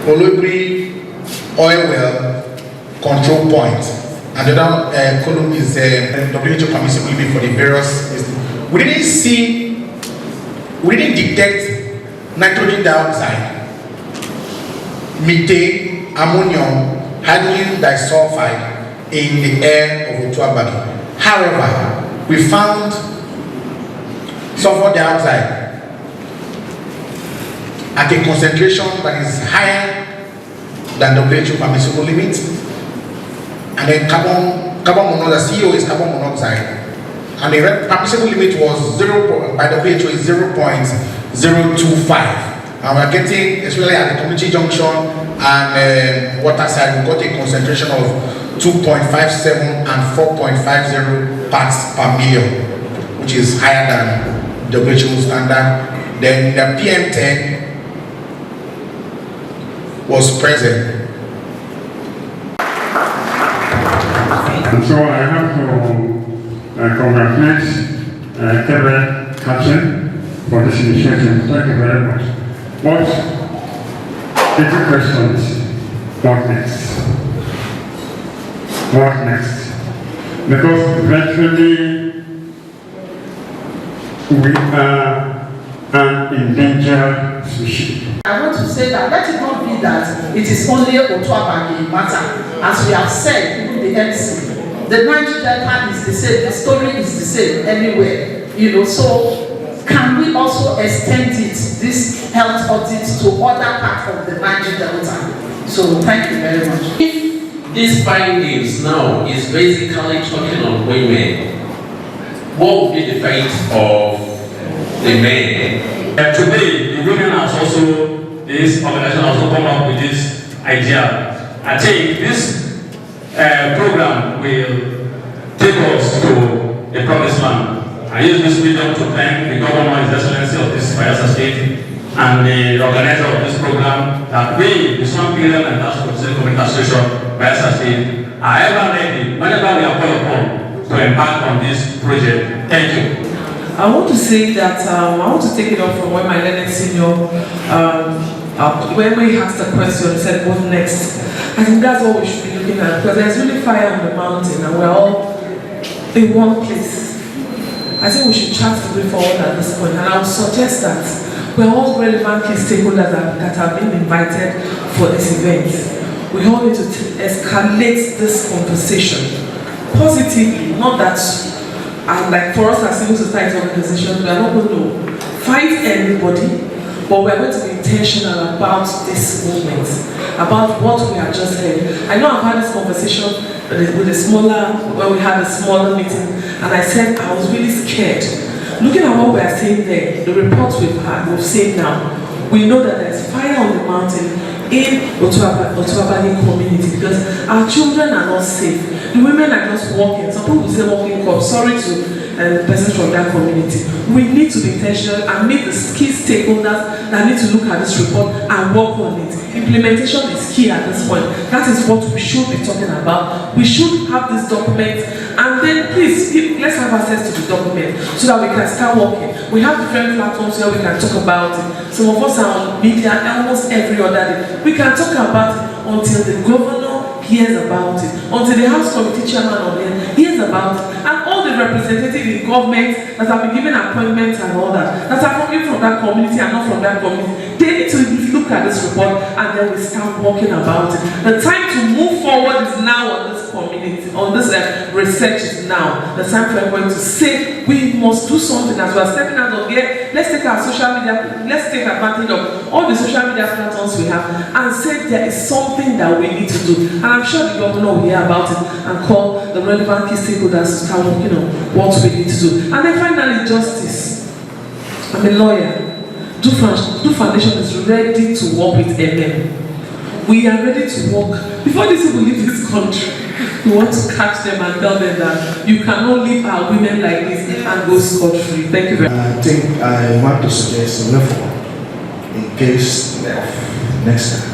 Olobri oil well, control point. And the other column is WHO permissible limit for the various. We didn't detect nitrogen dioxide, methane, ammonium, hydrogen disulfide in the air of Otuabagi. However, we found sulfur dioxide at a concentration that is higher than the WHO permissible limit, and then carbon monoxide, CO is carbon monoxide, and the permissible limit was by the WHO is 0.025. And we're getting, especially at the community junction and water side, we got a concentration of 2.57 and 4.50 parts per million, which is higher than the WHO standard. Then the PM10 was present. And so I have to congratulate Kevin Captain for this initiative. Thank you very much. But the two questions, what next? What next? Because eventually we are an endangered species. I want to say that let it not be that it is only Otuabagi matter. As we have said, even the MC, the Niger Delta is the same, the story is the same anywhere. So can we also extend this health audit to other parts of the Niger Delta? So thank you very much. If these findings now is basically talking on women, what would be the fate of the men? Today, the women has also, this organization has also come up with this idea. I think this program will take us to the promised land. I use this medium to thank the governor, His Excellency of this Bayelsa State, and the organizer of this program, that we, the Swamp Period and National Community Association, Bayelsa State, are ever ready, whenever we are called upon, to embark on this project. Thank you. I want to say that I want to take it off from when my learned senior, when we asked the question, said what next. I think that's what we should be looking at, because there's really fire on the mountain and we're all in one place. I think we should chart the way forward at this point, and I would suggest that we're all relevant key stakeholders that have been invited for this event. We all need to escalate this conversation positively, not that, like for us as civil society organizations, we are not going to fight anybody, but we're going to be intentional about this movement, about what we have just heard. I know I've had this conversation with a smaller, when we had a smaller meeting, and I said I was really scared. Looking at what we are saying there, the reports we've seen now, we know that there's fire on the mountain in Otuabagi community, because our children are not safe. The women are just walking. Some people say walking cup. Sorry to persons from that community. We need to be intentional and meet the key stakeholders that need to look at this report and work on it. Implementation is key at this point. That is what we should be talking about. We should have this document, and then please, let's have access to the document so that we can start working. We have different platforms where we can talk about it. Some of us are on media almost every other day. We can talk about it until the governor hears about it, until the House Committee Chairman on there hears about it, and all the representatives in government that have been given appointments and all that are coming from that community and not from that community, they need to look at this report and then we start working about it. The time to move forward is now on this community, on this research is now. The time for everyone to say we must do something as we are stepping out of here. Let's take our social media, let's take advantage of all the social media platforms we have and say there is something that we need to do. And I'm sure the governor will hear about it and call the relevant key stakeholders to start working on what we need to do. And then finally, justice. I'm a lawyer. Do Foundation is ready to work with MM. we are ready to work. Before these people leave this country, we want to catch them and tell them that you cannot leave our women like this and go scot-free. Thank you very much. I think I want to suggest a reform in case of next time.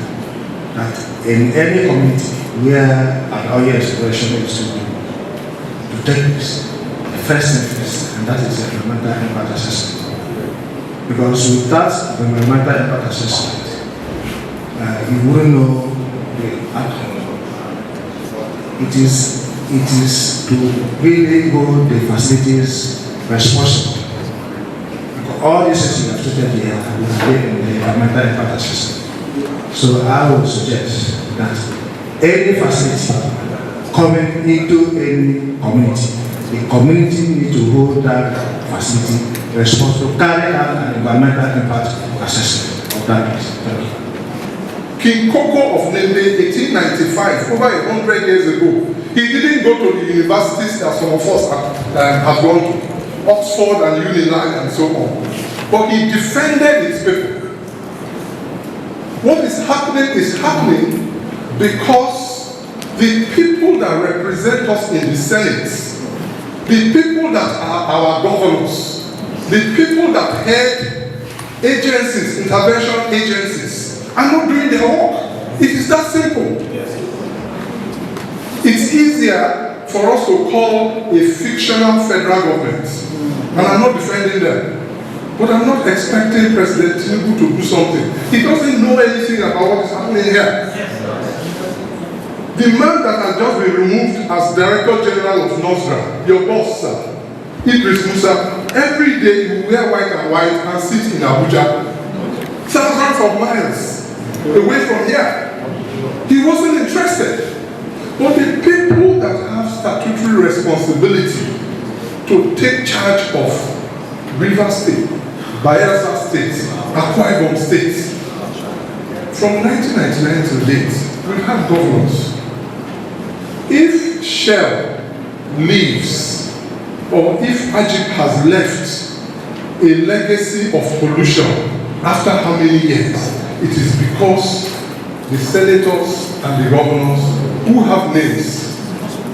That in any community where an oil exploration is to take this, the first thing first, and that is the environmental impact assessment. Because without the environmental impact assessment, you wouldn't know the outcome. It is to really hold the facilities responsible. Because all these things you have stated here will be in the environmental impact assessment. So I would suggest that any facility coming into any community, the community needs to hold that facility responsible to carry out an environmental impact assessment of that place. Thank you. King Koko of Nende, 1895, over 100 years ago, he didn't go to the universities that some of us have gone to, Oxford and Unilag and so on, but he defended his people. What is happening because the people that represent us in the Senate, the people that are our governors, the people that head agencies, intervention agencies, are not doing their work. It is that simple. It's easier for us to call a fictional federal government, and I'm not defending them. But I'm not expecting President Tinubu to do something. He doesn't know anything about what is happening here. The man that has just been removed as Director General of NOSRA, your boss, sir, Idris Musa, every day you wear white and white and sit in Abuja, thousands of miles away from here. He wasn't interested. But the people that have statutory responsibility to take charge of River State, Bayelsa State, Akwa Ibom State, from 1999 to date, we've had governors. If Shell leaves, or if Ajib has left a legacy of pollution after how many years, it is because the senators and the governors who have names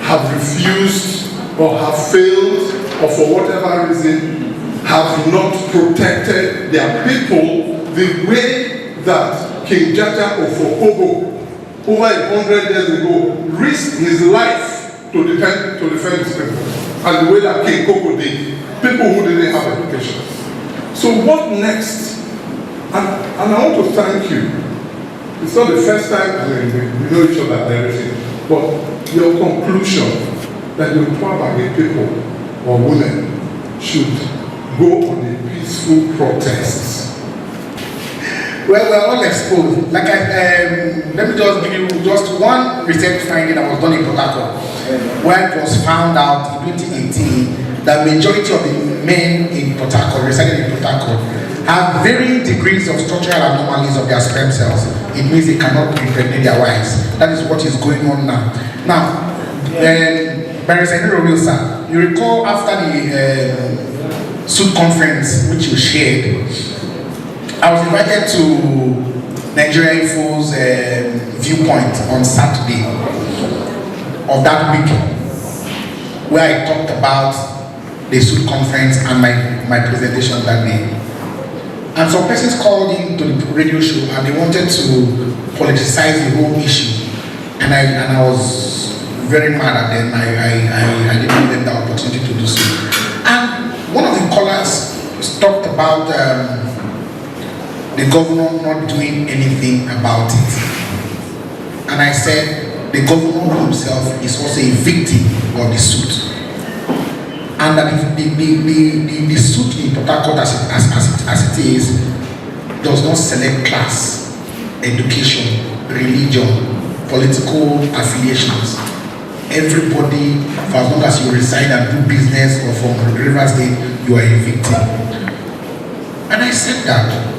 have refused or have failed or for whatever reason have not protected their people the way that King Jaja of Okobo over 100 years ago risked his life to defend his people, and the way that King Koko did, people who didn't have education. So what next? And I want to thank you. It's not the first time we know each other and everything, but your conclusion that the Otuabagi people or women should go on a peaceful protest. Well, we're all exposed. Like let me just give you just one research finding that was done in Port Harcourt, where it was found out in 2018 that majority of the men in Port Harcourt, residing in Port Harcourt, have varying degrees of structural anomalies of their sperm cells. It means they cannot impregnate their wives. That is what is going on now. Now, Barrister Wilson, you recall after the Sud conference which you shared, I was invited to Nigeria Info's viewpoint on Saturday of that week, where I talked about the Sud conference and my presentation that day. And some persons called in to the radio show and they wanted to politicize the whole issue. And I was very mad at them. I didn't give them the opportunity to do so. And one of the callers talked about the governor not doing anything about it. And I said, the governor himself is also a victim of the suit. And that the suit in Port Harcourt as it is does not select class, education, religion, political affiliations. Everybody, for as long as you reside and do business or from River State, you are a victim. And I said that.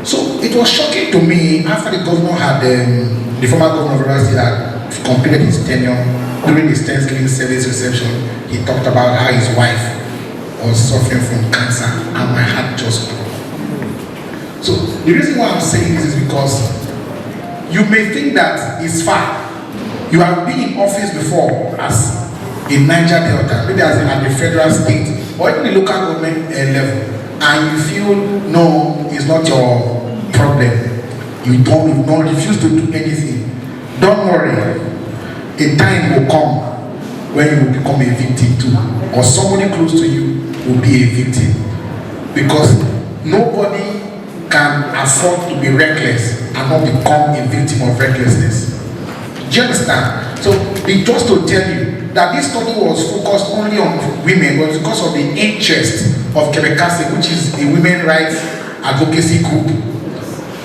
So it was shocking to me after the governor had, the former governor of River State had completed his tenure. During his Thanksgiving service reception, he talked about how his wife was suffering from cancer, and my heart just broke. So the reason why I'm saying this is because you may think that it's far. You have been in office before as in Niger Delta, maybe as at the federal, state, or even the local government level, and you feel no, it's not your problem. You don't refuse to do anything. Don't worry. A time will come when you will become a victim too, or somebody close to you will be a victim, because nobody can afford to be reckless and not become a victim of recklessness. Do you understand? So it's just to tell you that this study was focused only on women, but because of the interest of Kebekase, which is a women rights advocacy group.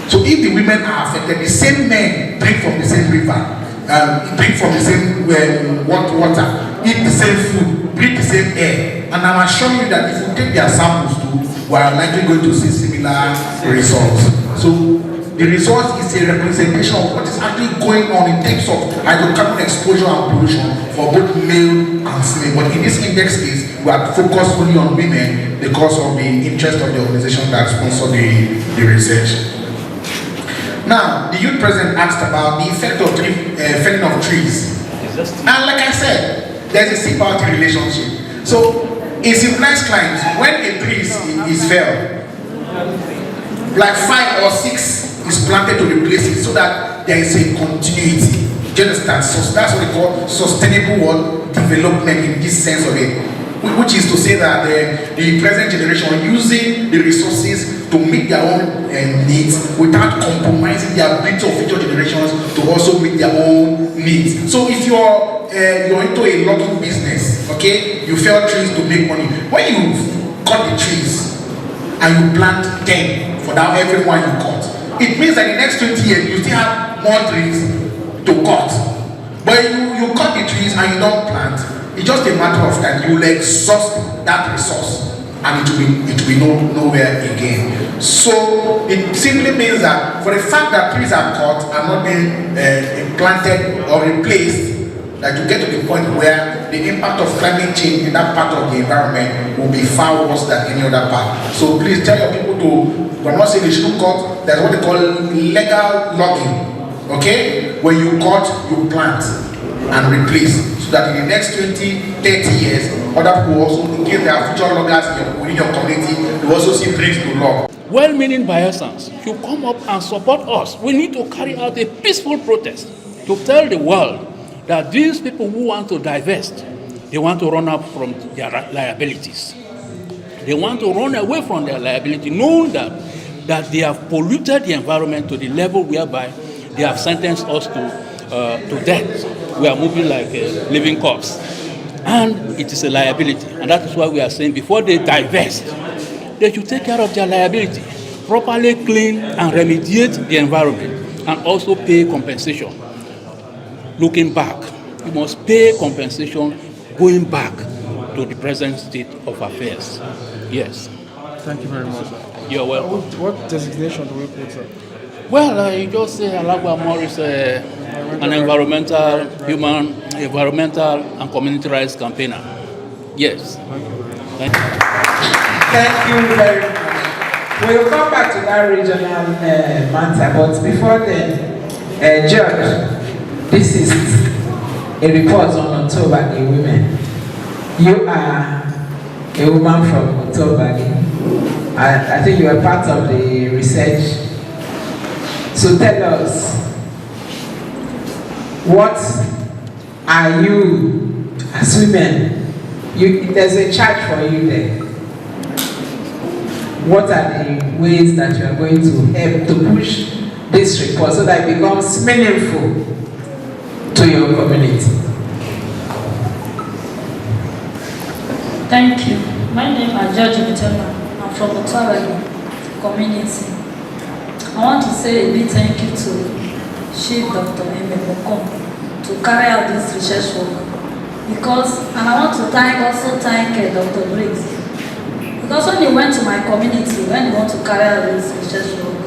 So if the women are affected, the same men drink from the same river, drink from the same water, eat the same food, breathe the same air. And I'm assuring you that if you take their samples too, we are likely going to see similar results. So the result is a representation of what is actually going on in terms of hydrocarbon exposure and pollution for both male and female. But in this index case, we are focused only on women because of the interest of the organization that sponsored the research. Now, the youth president asked about the effect of felling of trees. And like I said, there's a symbiotic relationship. So, in civilized climes, when a tree is felled, like 5 or 6 is planted to replace it so that there is a continuity. Do you understand? So that's what they call sustainable development in this sense of it. Which is to say that the present generation are using the resources to meet their own needs without compromising the ability of future generations to also meet their own needs. So if you're into a logging business, okay, you fell trees to make money. When you cut the trees and you plant 10 for that every one you cut, it means that in the next 20 years you still have more trees to cut. But you cut the trees and you don't plant. It's just a matter of time. You will exhaust that resource and it will be nowhere again. So it simply means that for the fact that trees are cut and not being planted or replaced, that you get to the point where the impact of climate change in that part of the environment will be far worse than any other part. So please tell your people to, I'm not saying they shouldn't cut, that's what they call legal logging. Okay? When you cut, you plant and replace, so that in the next 20, 30 years, other people also, in case there are future loggers within your community, you also see trees to log. Well-meaning Bayelsans should come up and support us. We need to carry out a peaceful protest to tell the world that these people who want to divest, they want to run up from their liabilities. They want to run away from their liability, knowing that they have polluted the environment to the level whereby they have sentenced us to death. We are moving like a living corpse. And it is a liability. And that is why we are saying before they divest, they should take care of their liability, properly clean and remediate the environment, and also pay compensation. Looking back, you must pay compensation going back to the present state of affairs. Yes. Thank you very much. You're welcome. What designation do we put up? Well, you just say Alagwa Morris, an environmental and community rights campaigner. Yes. Thank you. Thank you very much. We'll come back to that regional matter, but before then, Judge, this is a report on Otuabagi women. You are a woman from Otuabagi. I think you are part of the research. So tell us, what are you as women? There's a charge for you there. What are the ways that you are going to help to push this report so that it becomes meaningful to your community? Thank you. My name is George Mitema. I'm from Otuabagi community. I want to say a big thank you to Chief Dr. Emebokom to carry out this research work. And I want to also thank Dr. Briggs. Because when he went to my community, when he wanted to carry out this research work,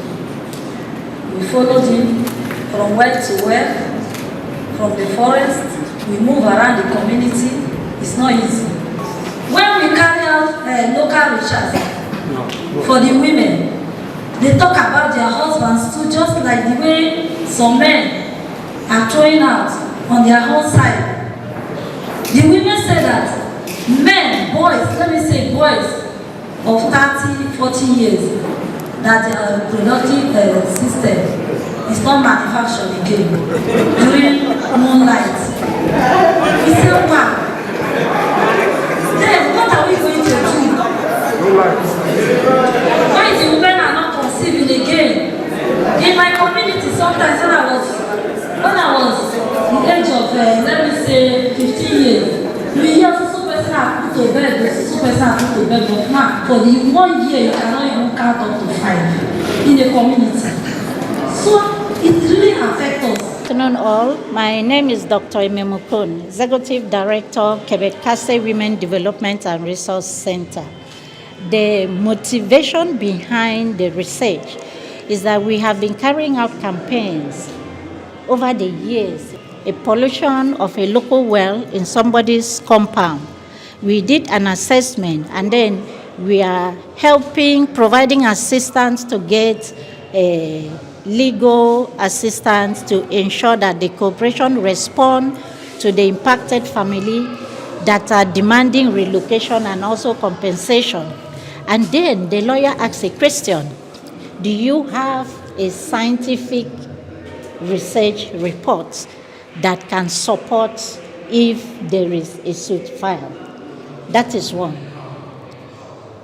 we followed him from well to well, from the forest, we move around the community. It's not easy. When we carry out local research for the women, They talk about their husbands too, just like the way some men are throwing out on their own side. The women say that men, boys, let me say boys of 30, 40 years, that their reproductive system is not manufactured again during moonlight. We say, wow. Then what are we going to do? Why the women are not conceiving again? In my community, sometimes when I was the age of, let me say, 15 years, we hear so person have put to bed, so person have put to bed, but now, for the 1 year, you cannot even count up to 5 in the community. So, it really affects us. Good afternoon all. My name is Dr. Ememukun, Executive Director, Kebekase Women Development and Resource Center. The motivation behind the research is that we have been carrying out campaigns over the years. A pollution of a local well in somebody's compound. We did an assessment and then we are providing assistance to get legal assistance to ensure that the corporation respond to the impacted family that are demanding relocation and also compensation. And then the lawyer asks a question: do you have a scientific research report that can support if there is a suit filed? That is one.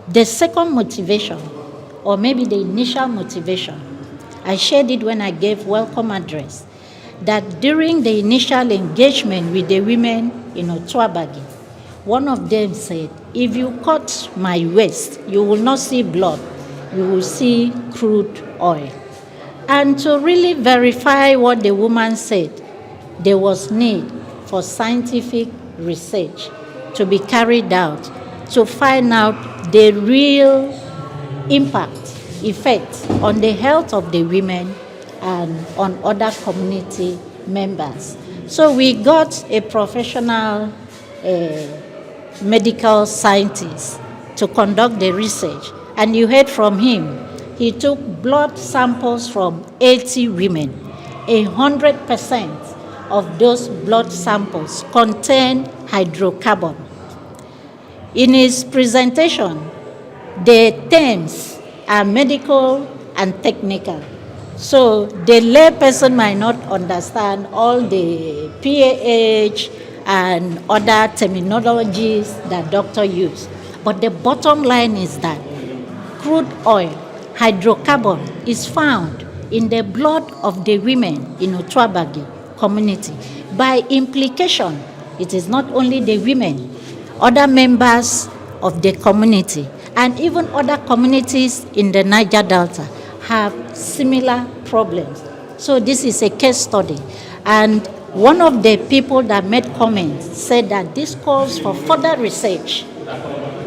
The second motivation, or maybe the initial motivation, I shared it when I gave welcome address, that during the initial engagement with the women in Otuabagi, one of them said, if you cut my waist, you will not see blood, you will see crude oil. And to really verify what the woman said, there was need for scientific research to be carried out to find out the real effect on the health of the women and on other community members. So we got a professional medical scientist to conduct the research, and you heard from him. He took blood samples from 80 women. 100% of those blood samples contain hydrocarbon. In his presentation, the terms are medical and technical. So the layperson might not understand all the PAH and other terminologies that doctors use. But the bottom line is that crude oil, hydrocarbon, is found in the blood of the women in Otuabagi community. By implication, it is not only the women, other members of the community, and even other communities in the Niger Delta have similar problems. So this is a case study. And one of the people that made comments said that this calls for further research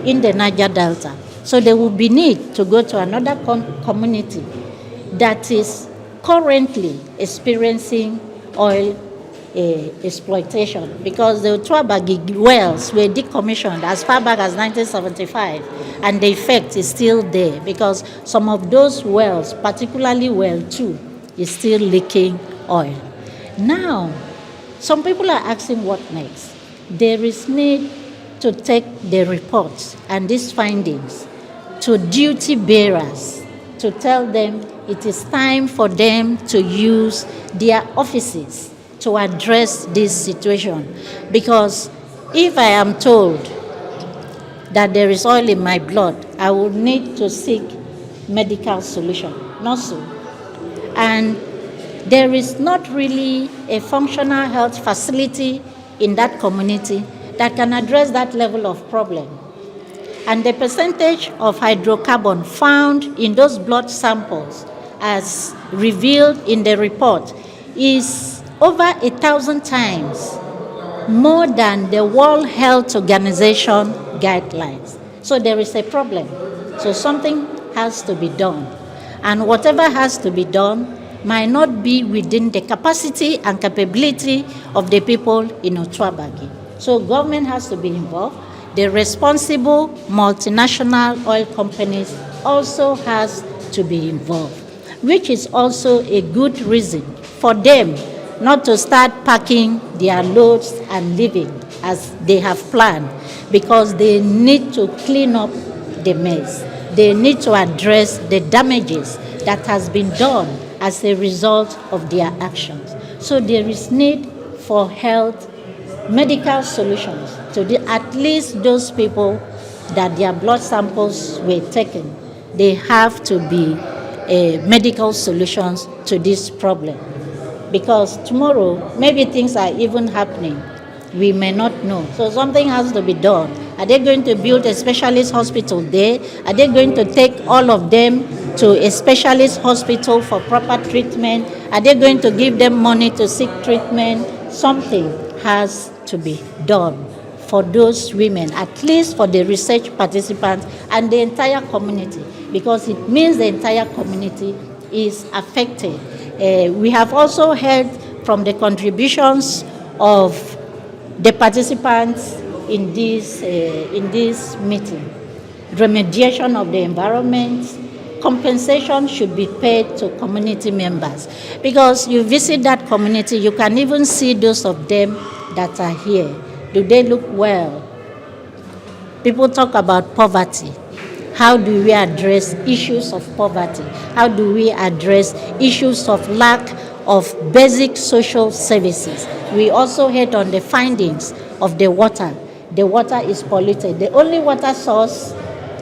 in the Niger Delta. So there will be need to go to another community that is currently experiencing oil exploitation, because the Otuabagi wells were decommissioned as far back as 1975, and the effect is still there because some of those wells, particularly well 2, is still leaking oil. Now, some people are asking what next. There is need to take the reports and these findings to duty bearers to tell them it is time for them to use their offices to address this situation. Because if I am told that there is oil in my blood, I will need to seek medical solution. Not so. And there is not really a functional health facility in that community that can address that level of problem. And the percentage of hydrocarbon found in those blood samples, as revealed in the report, is over 1,000 times more than the World Health Organization guidelines. So there is a problem. So something has to be done. And whatever has to be done might not be within the capacity and capability of the people in Otuabagi. So government has to be involved. The responsible multinational oil companies also has to be involved, which is also a good reason for them not to start packing their loads and leaving as they have planned, because they need to clean up the mess. They need to address the damages that has been done as a result of their actions. So there is need for health, medical solutions to at least those people that their blood samples were taken. They have to be medical solutions to this problem. Because tomorrow, maybe things are even happening. We may not know. So something has to be done. Are they going to build a specialist hospital there? Are they going to take all of them to a specialist hospital for proper treatment? Are they going to give them money to seek treatment? Something has to be done for those women, at least for the research participants and the entire community, because it means the entire community is affected. We have also heard from the contributions of the participants in this meeting. Remediation of the environment, compensation should be paid to community members, because you visit that community, you can even see those of them that are here. Do they look well? People talk about poverty. How do we address issues of poverty? How do we address issues of lack of basic social services? We also hit on the findings of the water. The water is polluted. The only water source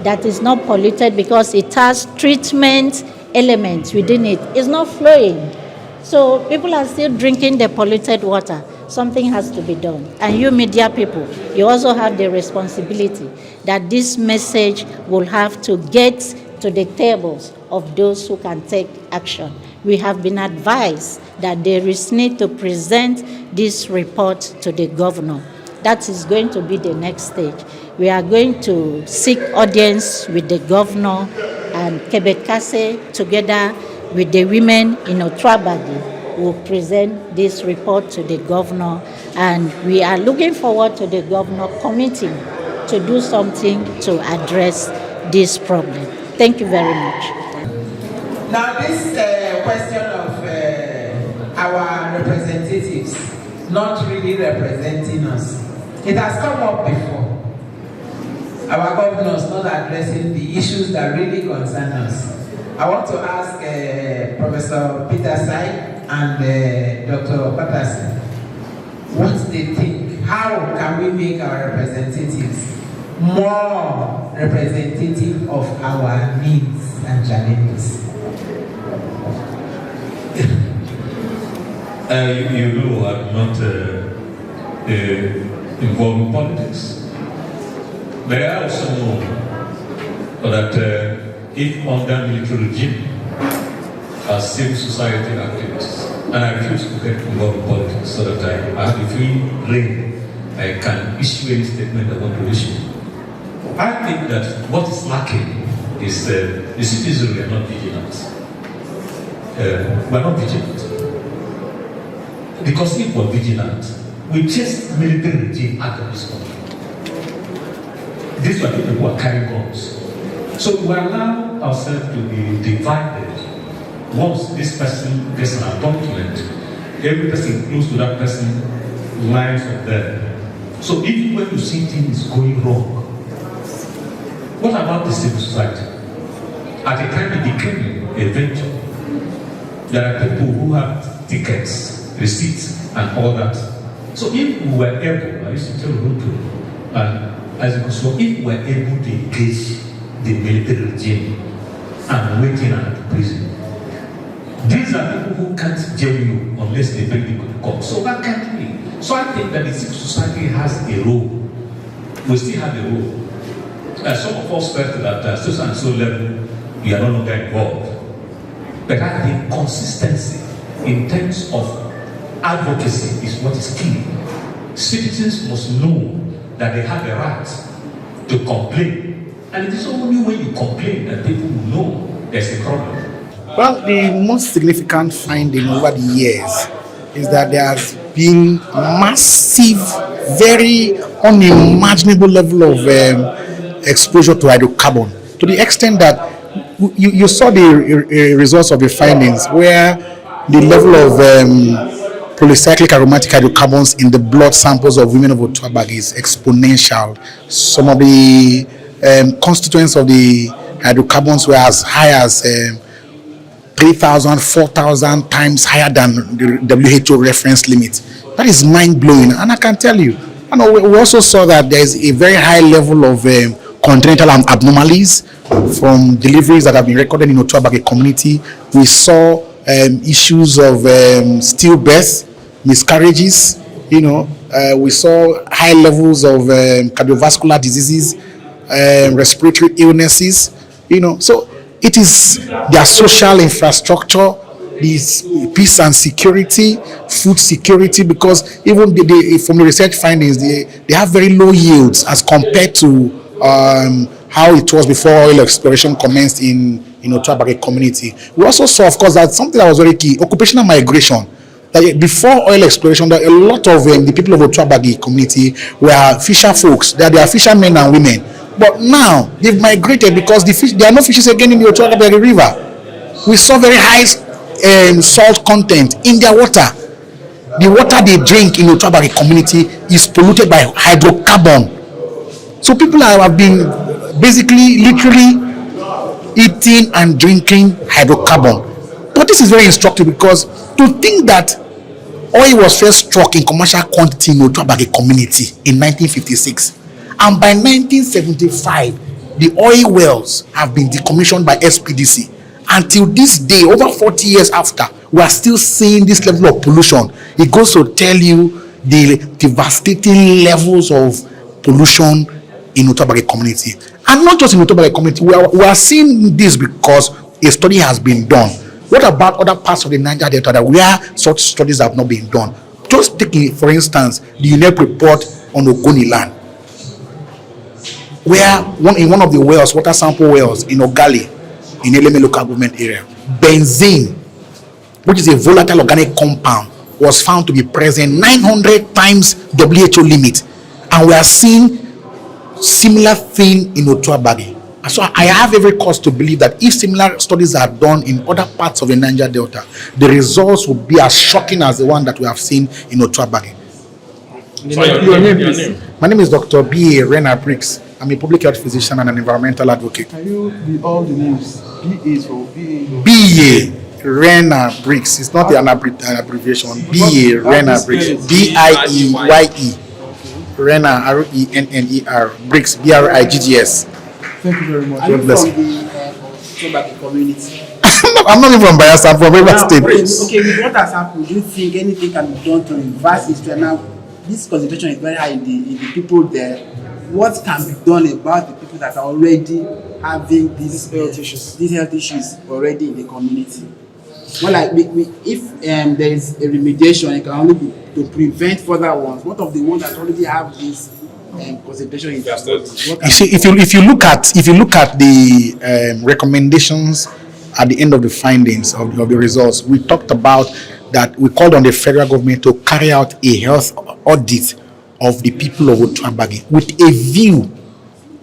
that is not polluted, because it has treatment elements within it, is not flowing. So people are still drinking the polluted water. Something has to be done. And you media people, you also have the responsibility that this message will have to get to the tables of those who can take action. We have been advised that there is need to present this report to the governor. That is going to be the next stage. We are going to seek audience with the governor, and Kebekase, together with the women in Otuabagi, will present this report to the governor, and we are looking forward to the governor committing to do something to address this problem. Thank you very much. Now this question of our representatives not really representing us, it has come up before. Our governors not addressing the issues that really concern us. I want to ask Professor Peter Sai and Dr. Patterson what they think. How can we make our representatives more representative of our needs and challenges? You know, I'm not involved in politics. But I also know that if under military regime, as civil society activists, and I refuse to get involved in politics so that I have a free rein, I can issue any statement I want to issue. I think that what is lacking is the citizens are not vigilant. We're not vigilant. Because if we're vigilant, we chase military regime out of this country. These are people who are carrying guns. So we allow ourselves to be divided. Once this person gets an appointment, every person close to that person lies on them. So even when you see things going wrong, what about the civil society? At the time it became a venture, there are people who have tickets, receipts, and all that. So if we were able, I used to tell Ruto, and so if we were able to engage the military regime and waiting at the prison, these are people who can't jail you unless they bring you to court. So that can't be. So I think that the civil society has a role. We still have a role. Some of us felt that so and so level, we are no longer involved. But I think consistency in terms of advocacy is what is key. Citizens must know that they have a right to complain. And it is only when you complain that people will know there's a problem. Well, the most significant finding over the years is that there has been massive, very unimaginable level of exposure to hydrocarbon, to the extent that you saw the results of the findings where the level of polycyclic aromatic hydrocarbons in the blood samples of women of Otuabagi is exponential. Some of the constituents of the hydrocarbons were as high as 3,000, 4,000 times higher than the WHO reference limit. That is mind-blowing. And I can tell you, we also saw that there is a very high level of congenital abnormalities from deliveries that have been recorded in the Otuabagi community. We saw issues of stillbirth, miscarriages. We saw high levels of cardiovascular diseases, respiratory illnesses. So it is their social infrastructure, this peace and security, food security, because even from the research findings, they have very low yields as compared to how it was before oil exploration commenced in Otuabagi community. We also saw, of course, that something that was very key, occupational migration. That before oil exploration, that a lot of the people of Otuabagi community were fisher folks. They are fishermen and women. But now they've migrated because there are no fishes again in the Otuabagi River. We saw very high salt content in their water. The water they drink in the Otuabagi community is polluted by hydrocarbon. So people have been basically literally eating and drinking hydrocarbon. But this is very instructive, because to think that oil was first struck in commercial quantity in the Otuabagi community in 1956, and by 1975 the oil wells have been decommissioned by SPDC. Until this day, over 40 years after, we are still seeing this level of pollution. It goes to tell you the devastating levels of pollution in Otuabagi community. And not just in Otuabagi community, we are seeing this because a study has been done. What about other parts of the Niger Delta where such studies have not been done? Just taking, for instance, the UNEP report on Ogoni land, where in one of the wells, water sample wells in Ogali, in Eleme local government area, benzene, which is a volatile organic compound, was found to be present 900 times WHO limit. And we are seeing similar thing in Otuabagi. So I have every cause to believe that if similar studies are done in other parts of the Niger Delta, the results will be as shocking as the one that we have seen in Otuabagi. Your name, please. My name is Dr. B.A. Rena Briggs. I'm a public health physician and an environmental advocate. Can you be all the names? B.A. for B.A. B.A. Rena Briggs. It's not an abbreviation. B.A. Rena Briggs. B-I-E-Y-E. Rena, R-E-N-N-E-R. Briggs, B-R-I-G-G-S. Thank you very much. God bless you. Otuabagi community. I'm not even from Bayelsa, I'm from Rivers State. Okay, with what has happened, do you think anything can be done to reverse this trend? Now, this concentration is very high in the people there. What can be done about the people that are already having these health issues already in the community? Well, like if there is a remediation, it can only be to prevent further ones. What of the ones that already have this concentration in their bodies? You see, if you look at the recommendations at the end of the findings of the results, we talked about that we called on the federal government to carry out a health audit of the people of Otuabagi with a view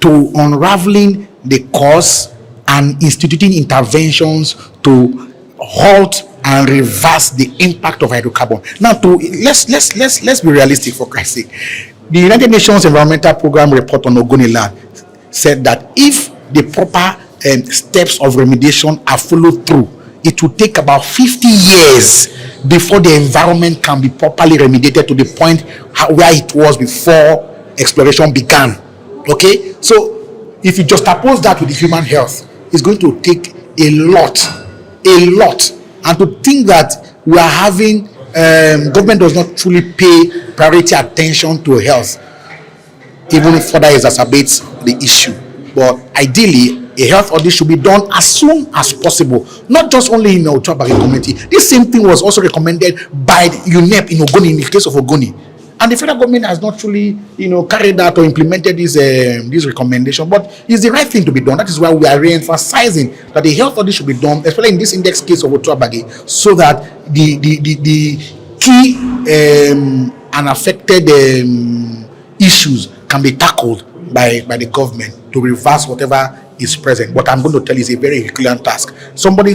to unraveling the cause and instituting interventions to halt and reverse the impact of hydrocarbon. Now, let's be realistic, for Christ's sake. The United Nations Environmental Program report on Ogoni land said that if the proper steps of remediation are followed through, it will take about 50 years before the environment can be properly remediated to the point where it was before exploration began. Okay, so if you just oppose that with the human health, it's going to take a lot. And to think that we are having government does not truly pay priority attention to health, even if further exacerbates the issue. But ideally, a health audit should be done as soon as possible, not just only in the Otuabagi community. This same thing was also recommended by UNEP in Ogoni, in the case of Ogoni. And the federal government has not truly, carried out or implemented this recommendation. But it's the right thing to be done. That is why we are re-emphasizing that the health audit should be done, especially in this index case of Otuabagi, so that the key and affected issues can be tackled by the government to reverse whatever is present. What I'm going to tell you is a very Herculean task. Somebody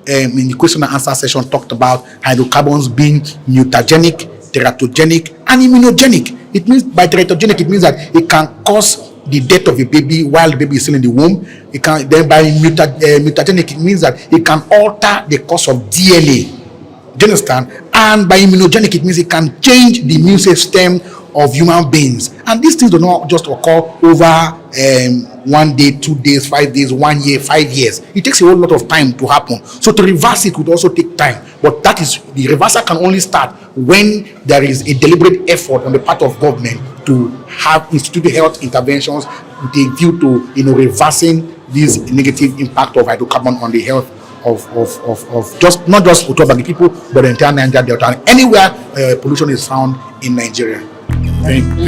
in the question and answer session talked about hydrocarbons being mutagenic, teratogenic, and immunogenic. It means by teratogenic, it means that it can cause the death of a baby while the baby is still in the womb. It can then by mutagenic, it means that it can alter the course of DNA. Do you understand? And by immunogenic, it means it can change the immune system of human beings. And these things do not just occur over 1 day, 2 days, 5 days, 1 year, 5 years. It takes a whole lot of time to happen. So to reverse it would also take time. But that is, the reversal can only start when there is a deliberate effort on the part of government to have instituted health interventions with a view to reversing this negative impact of hydrocarbon on the health of just not just Otuabagi people, but the entire Niger Delta and anywhere pollution is found in Nigeria. Thank you.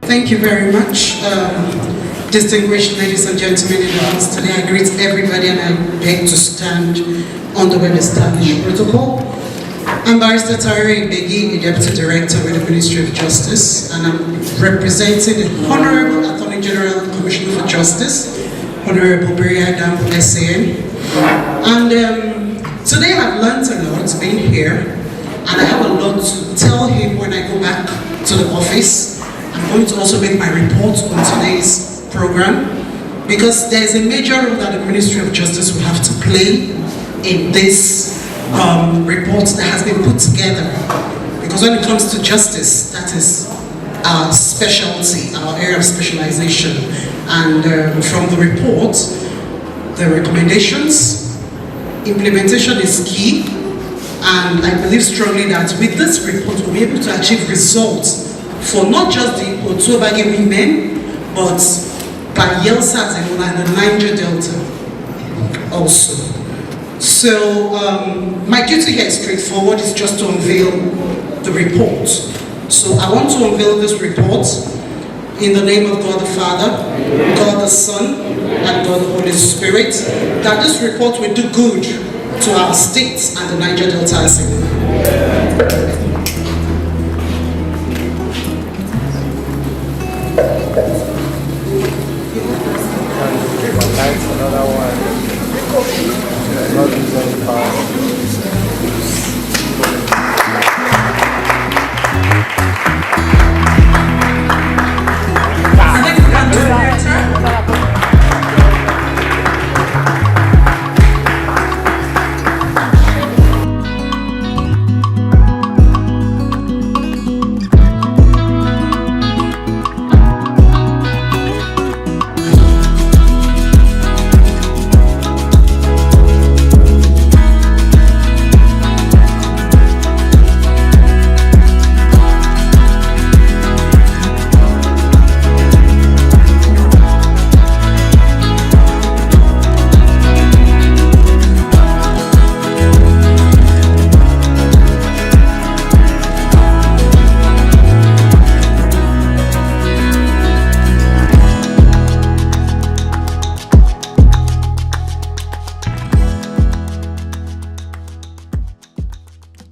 Thank you very much. Distinguished ladies and gentlemen in the house today, I greet everybody and I beg to stand on the well-established protocol. I'm Barrister Tari Begi, the Deputy Director with the Ministry of Justice, and I'm representing the Honorable Attorney General and Commissioner for Justice, Honorable Beria Damp SAN. And today I've learned a lot being here, and I have a lot to tell him when I go back to the office. I'm going to also make my report on today's program, because there is a major role that the Ministry of Justice will have to play in this report that has been put together. Because when it comes to justice, that is our specialty, our area of specialization. And from the report, the recommendations, implementation is key. And I believe strongly that with this report, we'll be able to achieve results for not just the Otuabagi women, but by Yelsa and the Niger Delta also. So my duty here is straightforward, it's just to unveil the report. So I want to unveil this report in the name of God the Father, God the Son, and God the Holy Spirit, that this report will do good to our state and the Niger Delta as a whole. Another one. Not using power.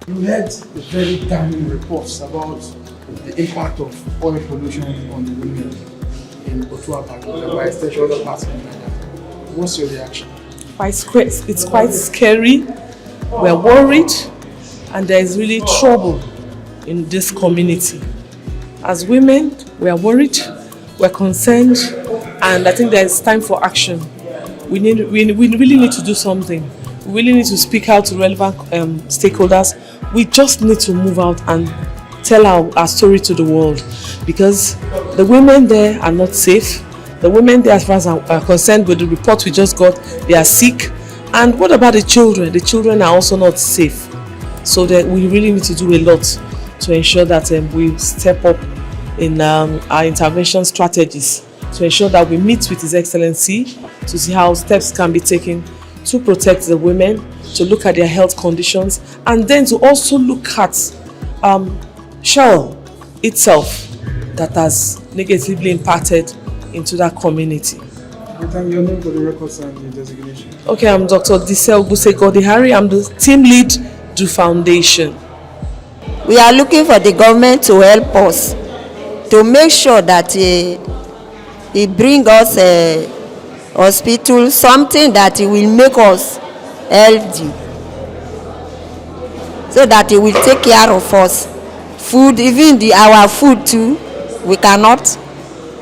You heard the very damning reports about the impact of oil pollution on the women in Otuabagi, by extension other parts of Nigeria. What's your reaction? It's quite scary. We're worried, and there is really trouble in this community. As women, we are worried, we're concerned, and I think there's time for action. We really need to do something. We really need to speak out to relevant stakeholders. We just need to move out and tell our story to the world, because the women there are not safe. The women there, as far as I'm concerned with the report we just got, they are sick. And what about the children? The children are also not safe. So that we really need to do a lot to ensure that we step up in our intervention strategies, to ensure that we meet with His Excellency to see how steps can be taken to protect the women, to look at their health conditions, and then to also look at Shell itself. that has negatively impacted into that community. Thank you. Your name for the records and the designation. Okay, I'm Dr. Disel Gusegodi-Hari. I'm the team lead to Foundation. We are looking for the government to help us to make sure that it bring us a hospital, something that it will make us healthy, so that it will take care of us. Food, even our food too, we cannot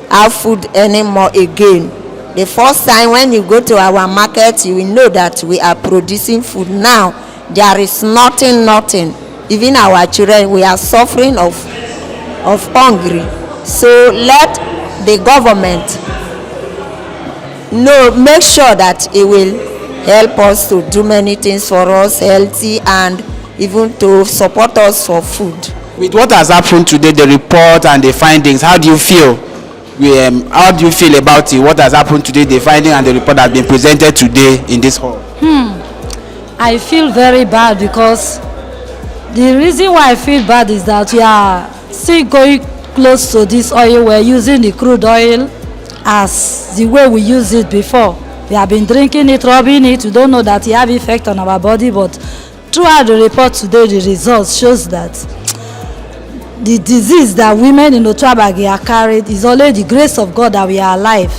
have food anymore again. The first time when you go to our market, you will know that we are producing food. Now there is nothing. Even our children, we are suffering of hunger. So let the government make sure that it will help us to do many things for us, healthy, and even to support us for food. With what has happened today, the report and the findings, how do you feel? How do you feel about it? What has happened today, the finding and the report that has been presented today in this hall? I feel very bad, because the reason why I feel bad is that we are still going close to this oil. We're using the crude oil as the way we used it before. We have been drinking it, rubbing it. We don't know that it have effect on our body, but throughout the report today, the results shows that the disease that women in Otuabagi are carried is only the grace of God that we are alive.